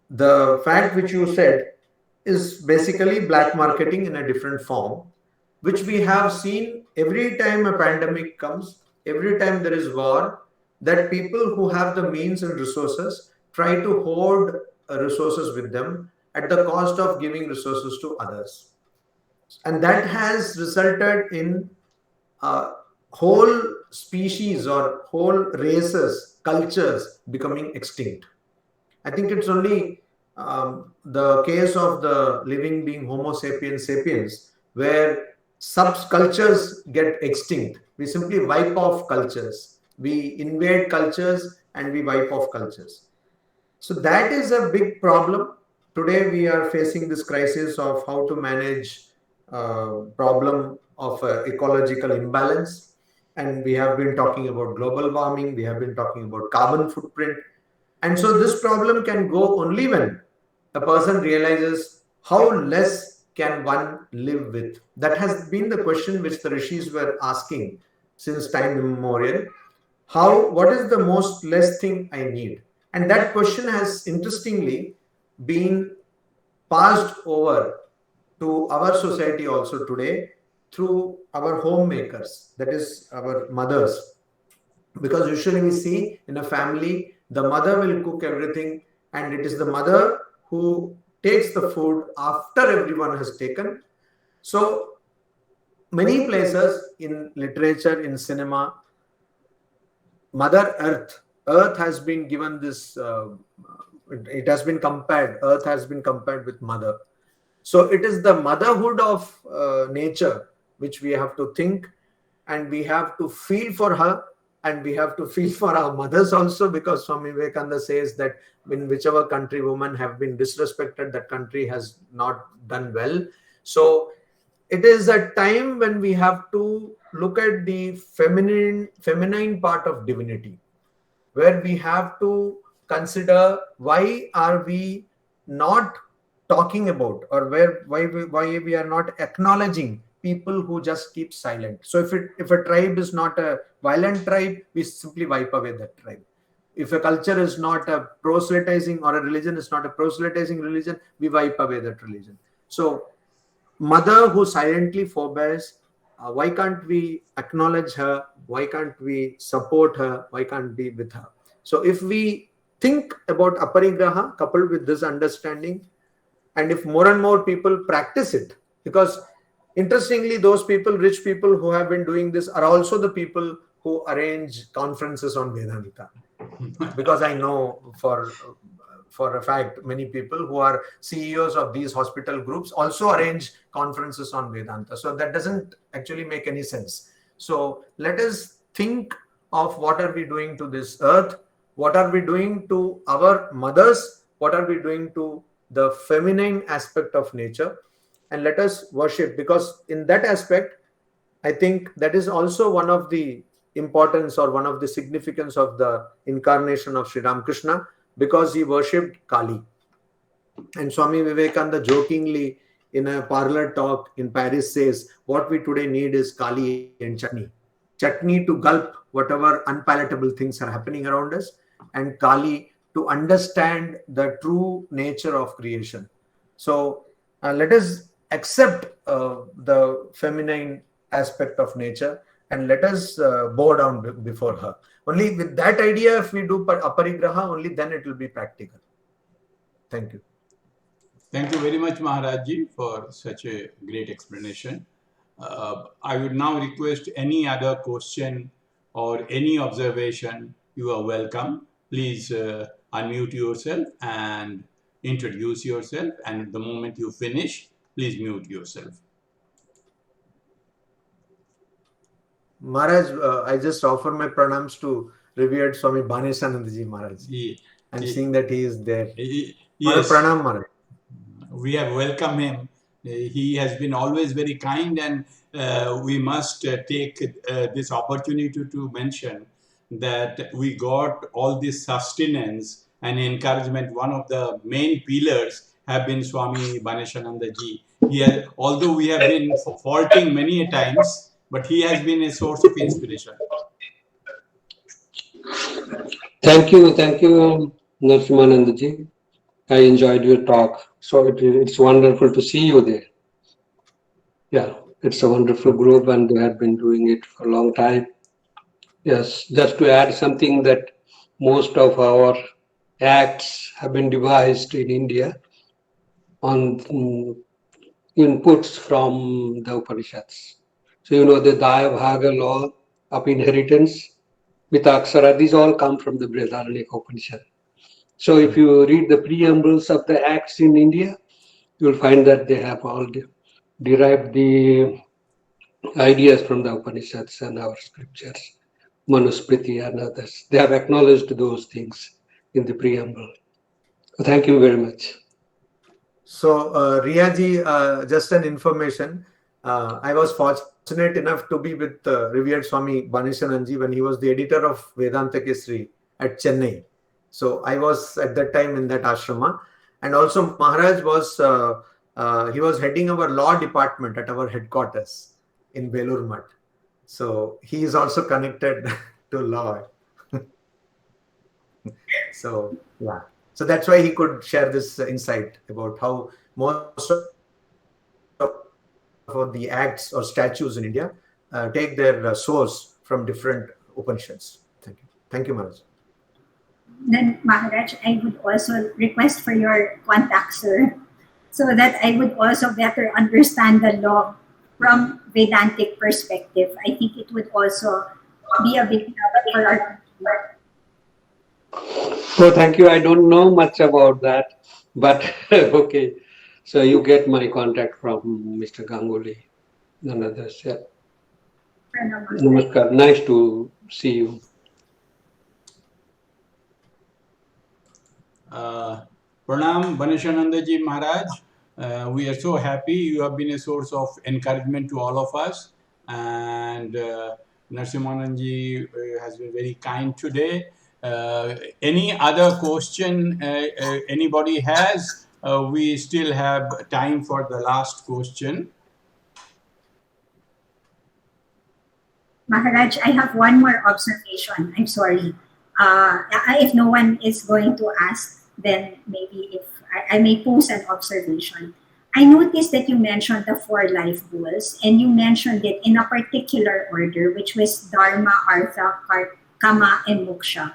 the fact which you said is basically black marketing in a different form, which we have seen every time a pandemic comes, every time there is war, that people who have the means and resources try to hoard resources with them at the cost of giving resources to others. And that has resulted in whole species or whole races, cultures becoming extinct. I think it's only the case of the living being Homo sapiens sapiens where subcultures get extinct. We simply wipe off cultures. We invade cultures and we wipe off cultures. So that is a big problem. Today we are facing this crisis of how to manage problem of ecological imbalance. And we have been talking about global warming. We have been talking about carbon footprint. And so this problem can go only when a person realizes how less can one live with. That has been the question which the rishis were asking since time immemorial. What is the most less thing I need? And that question has interestingly been passed over to our society also today through our homemakers, that is our mothers. Because usually we see in a family, the mother will cook everything, and it is the mother who takes the food after everyone has taken. So many places in literature, in cinema, Mother Earth has been given this, it has been compared, Earth has been compared with mother. So it is the motherhood of nature which we have to think, and we have to feel for her, and we have to feel for our mothers also, because Swami Vivekananda says that in whichever country women have been disrespected, that country has not done well. So it is a time when we have to look at the feminine part of divinity, where we have to consider why are we not talking about, or why we are not acknowledging people who just keep silent. So if a tribe is not a violent tribe, we simply wipe away that tribe. If a culture is not a proselytizing, or a religion is not a proselytizing religion, we wipe away that religion. So mother who silently forbears why can't we acknowledge her? Why can't we support her? Why can't we be with her? So if we think about aparigraha coupled with this understanding, and if more and more people practice it, because interestingly, those people, rich people who have been doing this are also the people who arrange conferences on Vedanta. Because I know for a fact, many people who are CEOs of these hospital groups also arrange conferences on Vedanta. So that doesn't actually make any sense. So let us think of what are we doing to this earth? What are we doing to our mothers? What are we doing to the feminine aspect of nature? And let us worship, because in that aspect, I think that is also one of the importance or one of the significance of the incarnation of Sri Ramakrishna, because he worshipped Kali. And Swami Vivekananda jokingly in a parlor talk in Paris says, what we today need is Kali and chutney. Chutney to gulp whatever unpalatable things are happening around us, and Kali to understand the true nature of creation. So let us accept the feminine aspect of nature, and let us bow down before her. Only with that idea, if we do aparigraha, only then it will be practical. Thank you. Thank you very much, Maharajji, for such a great explanation. I would now request any other question or any observation. You are welcome. Please unmute yourself and introduce yourself. And the moment you finish, please mute yourself. Maharaj, I just offer my pranams to revered Swami Narasimhanandaji Maharaj. I'm seeing that he is there. Yes. Pranam, Maharaj. We have welcomed him. He has been always very kind, and we must take this opportunity to mention that we got all this sustenance and encouragement. One of the main pillars have been Swami Narasimhanandaji. Although we have been faulting many times, but he has been a source of inspiration. Thank you, Narasimhanandaji. I enjoyed your talk. So it's wonderful to see you there. Yeah, it's a wonderful group, and they have been doing it for a long time. Yes, just to add something, that most of our acts have been devised in India on inputs from the Upanishads. So the Daya Bhaga law of inheritance, Mitaksara, these all come from the Brihadaranyaka Upanishad. So if you read the preambles of the acts in India, you'll find that they have all derived the ideas from the Upanishads and our scriptures, Manusmriti and others. They have acknowledged those things in the preamble. Thank you very much. So, Riyaji, just an information. I was fortunate enough to be with revered Swami Narasimhanandaji when he was the editor of Vedanta Kesari at Chennai. So, I was at that time in that ashrama. And also, Maharaj was, he was heading our law department at our headquarters in Belur Math. So, he is also connected to law. So, yeah. So that's why he could share this insight about how most of the acts or statues in India take their source from different Upanishads. Thank you. Thank you, Maharaj. Then, Maharaj, I would also request for your contact, sir, so that I would also better understand the law from Vedantic perspective. I think it would also be a big help for our people. Oh, thank you. I don't know much about that, but okay. So you get my contact from Mr. Ganguly and others. Yeah. Namaskar. Nice to see you. Pranam Narasimhanandaji Maharaj. We are so happy. You have been a source of encouragement to all of us. And Narasimhanandaji has been very kind today. Any other question anybody has? We still have time for the last question. Maharaj, I have one more observation. I'm sorry. If no one is going to ask, then maybe if I may pose an observation. I noticed that you mentioned the 4 life goals, and you mentioned it in a particular order, which was Dharma, Artha, Kama, and Moksha.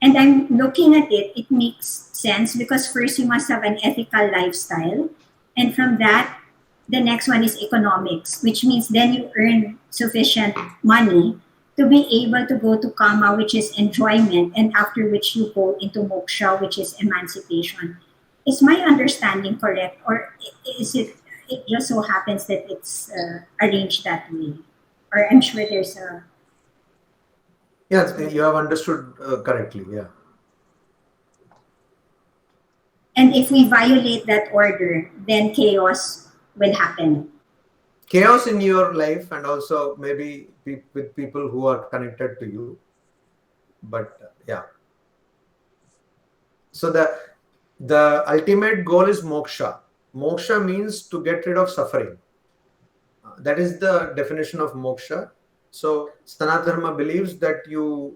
And I'm looking at it, it makes sense because first you must have an ethical lifestyle. And from that, the next one is economics, which means then you earn sufficient money to be able to go to Kama, which is enjoyment, and after which you go into Moksha, which is emancipation. Is my understanding correct, or is it just so happens that it's arranged that way? Or I'm sure there's a... Yes, you have understood correctly. Yeah. And if we violate that order, then chaos will happen. Chaos in your life, and also maybe with people who are connected to you. But yeah. So the ultimate goal is moksha. Moksha means to get rid of suffering. That is the definition of moksha. So Sanatana Dharma believes that you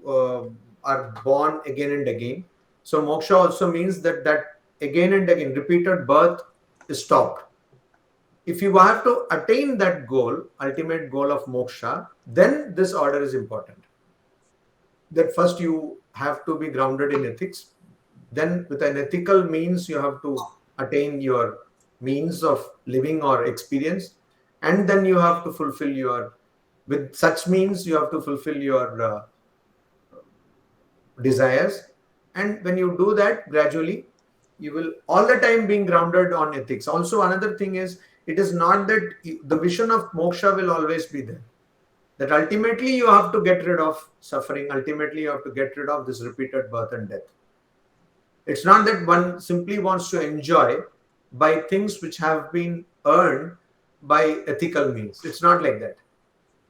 are born again and again. So moksha also means that again and again repeated birth is stopped. If you have to attain that goal, ultimate goal of moksha, then this order is important. That first you have to be grounded in ethics. Then with an ethical means, you have to attain your means of living or experience. And then you have to fulfill with such means, you have to fulfill your desires. And when you do that, gradually, you will all the time being grounded on ethics. Also, another thing is, it is not that the vision of moksha will always be there. That ultimately you have to get rid of suffering. Ultimately, you have to get rid of this repeated birth and death. It's not that one simply wants to enjoy by things which have been earned by ethical means. It's not like that.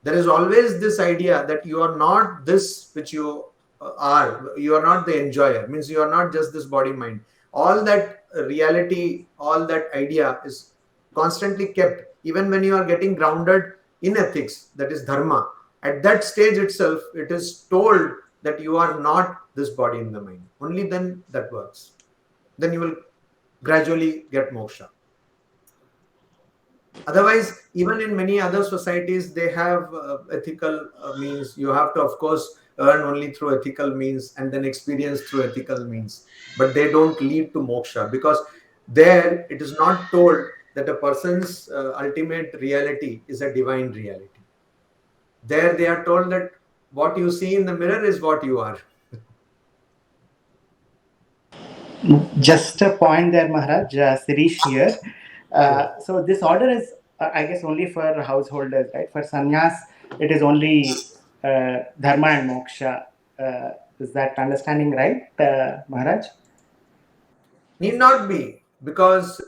There is always this idea that you are not this which you are. You are not the enjoyer. Means you are not just this body mind. All that reality, all that idea is constantly kept. Even when you are getting grounded in ethics, that is dharma, at that stage itself, it is told that you are not this body in the mind. Only then that works. Then you will gradually get moksha. Otherwise, even in many other societies, they have ethical means. You have to, of course, earn only through ethical means and then experience through ethical means. But they don't lead to moksha, because there it is not told that a person's ultimate reality is a divine reality. There they are told that what you see in the mirror is what you are. Just a point there, Maharaj. Sirish here. So this order is, I guess, only for householders, right? For sannyas, it is only dharma and moksha. Is that understanding right, Maharaj? Need not be, because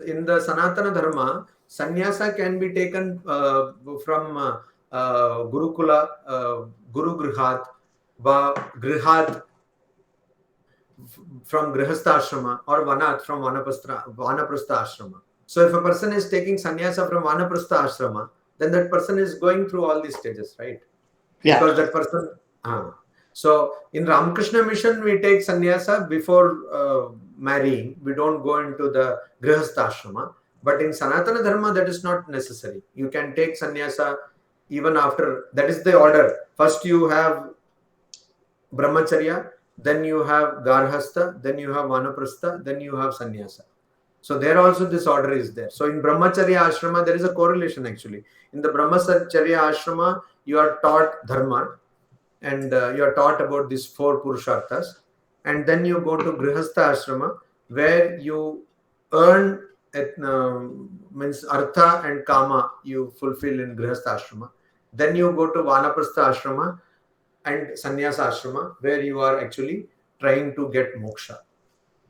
in the Sanatana Dharma, sannyasa can be taken from Gurukula, Guru Grihat, Grihat from Grihastha Ashrama, or Vanat from Vanaprastha Ashrama. So if a person is taking sannyasa from Vanaprastha Ashrama, then that person is going through all these stages, right? Yeah. Because that person... So in Ramakrishna mission, we take sannyasa before marrying. We don't go into the Grihastha Ashrama. But in Sanatana Dharma, that is not necessary. You can take sannyasa even after. That is the order. First you have brahmacharya, then you have garhastha, then you have vanaprastha, then you have sannyasa. So there also this order is there. So in brahmacharya ashrama, there is a correlation actually. In the brahmacharya ashrama, you are taught dharma, and you are taught about these 4 purusharthas. And then you go to grihastha ashrama, where you earn means artha and kama you fulfill in grihastha ashrama. Then you go to vanaprastha ashrama and sannyasa ashrama, where you are actually trying to get moksha.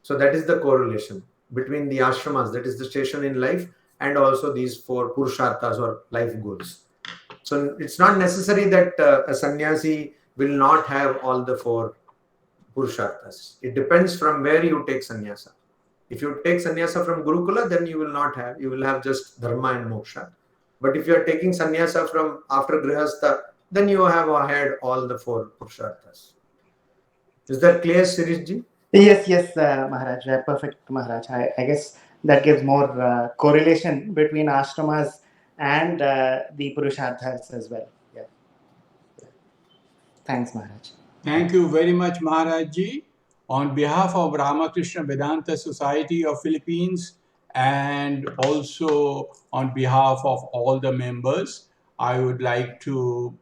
So that is the correlation between the ashramas, that is the station in life, and also these 4 purusharthas or life goals. So it's not necessary that a sannyasi will not have all the 4 purusharthas. It depends from where you take sannyasa. If you take sannyasa from Gurukula, then you will have just dharma and moksha. But if you are taking sannyasa from after grihastha, then you have had all the 4 purusharthas. Is that clear, Sirishji? Yes, Maharaj. Perfect, Maharaj. I guess that gives more correlation between ashramas and the Purusharthas as well. Yeah. Thanks, Maharaj. Thank you very much, Maharaj Ji. On behalf of Ramakrishna Vedanta Society of Philippines and also on behalf of all the members, I would like to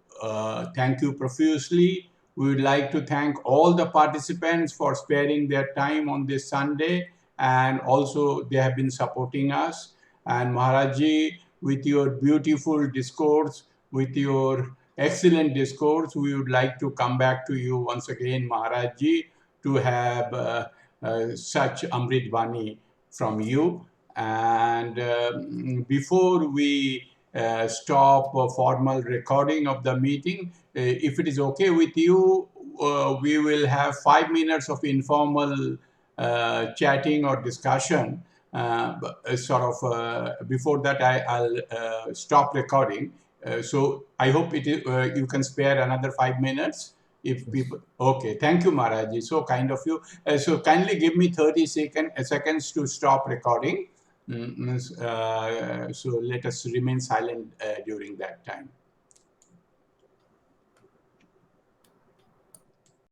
thank you profusely. We would like to thank all the participants for sparing their time on this Sunday, and also they have been supporting us. And Maharaj Ji, with your beautiful discourse, with your excellent discourse, we would like to come back to you once again, Maharaj Ji, to have such Amrit Vani from you. And before we stop a formal recording of the meeting, if it is okay with you, we will have 5 minutes of informal chatting or discussion. Before that, I'll stop recording. So I hope you can spare another 5 minutes. If people, okay, thank you, Maharaji. So kind of you. So kindly give me 30 seconds to stop recording. So let us remain silent during that time.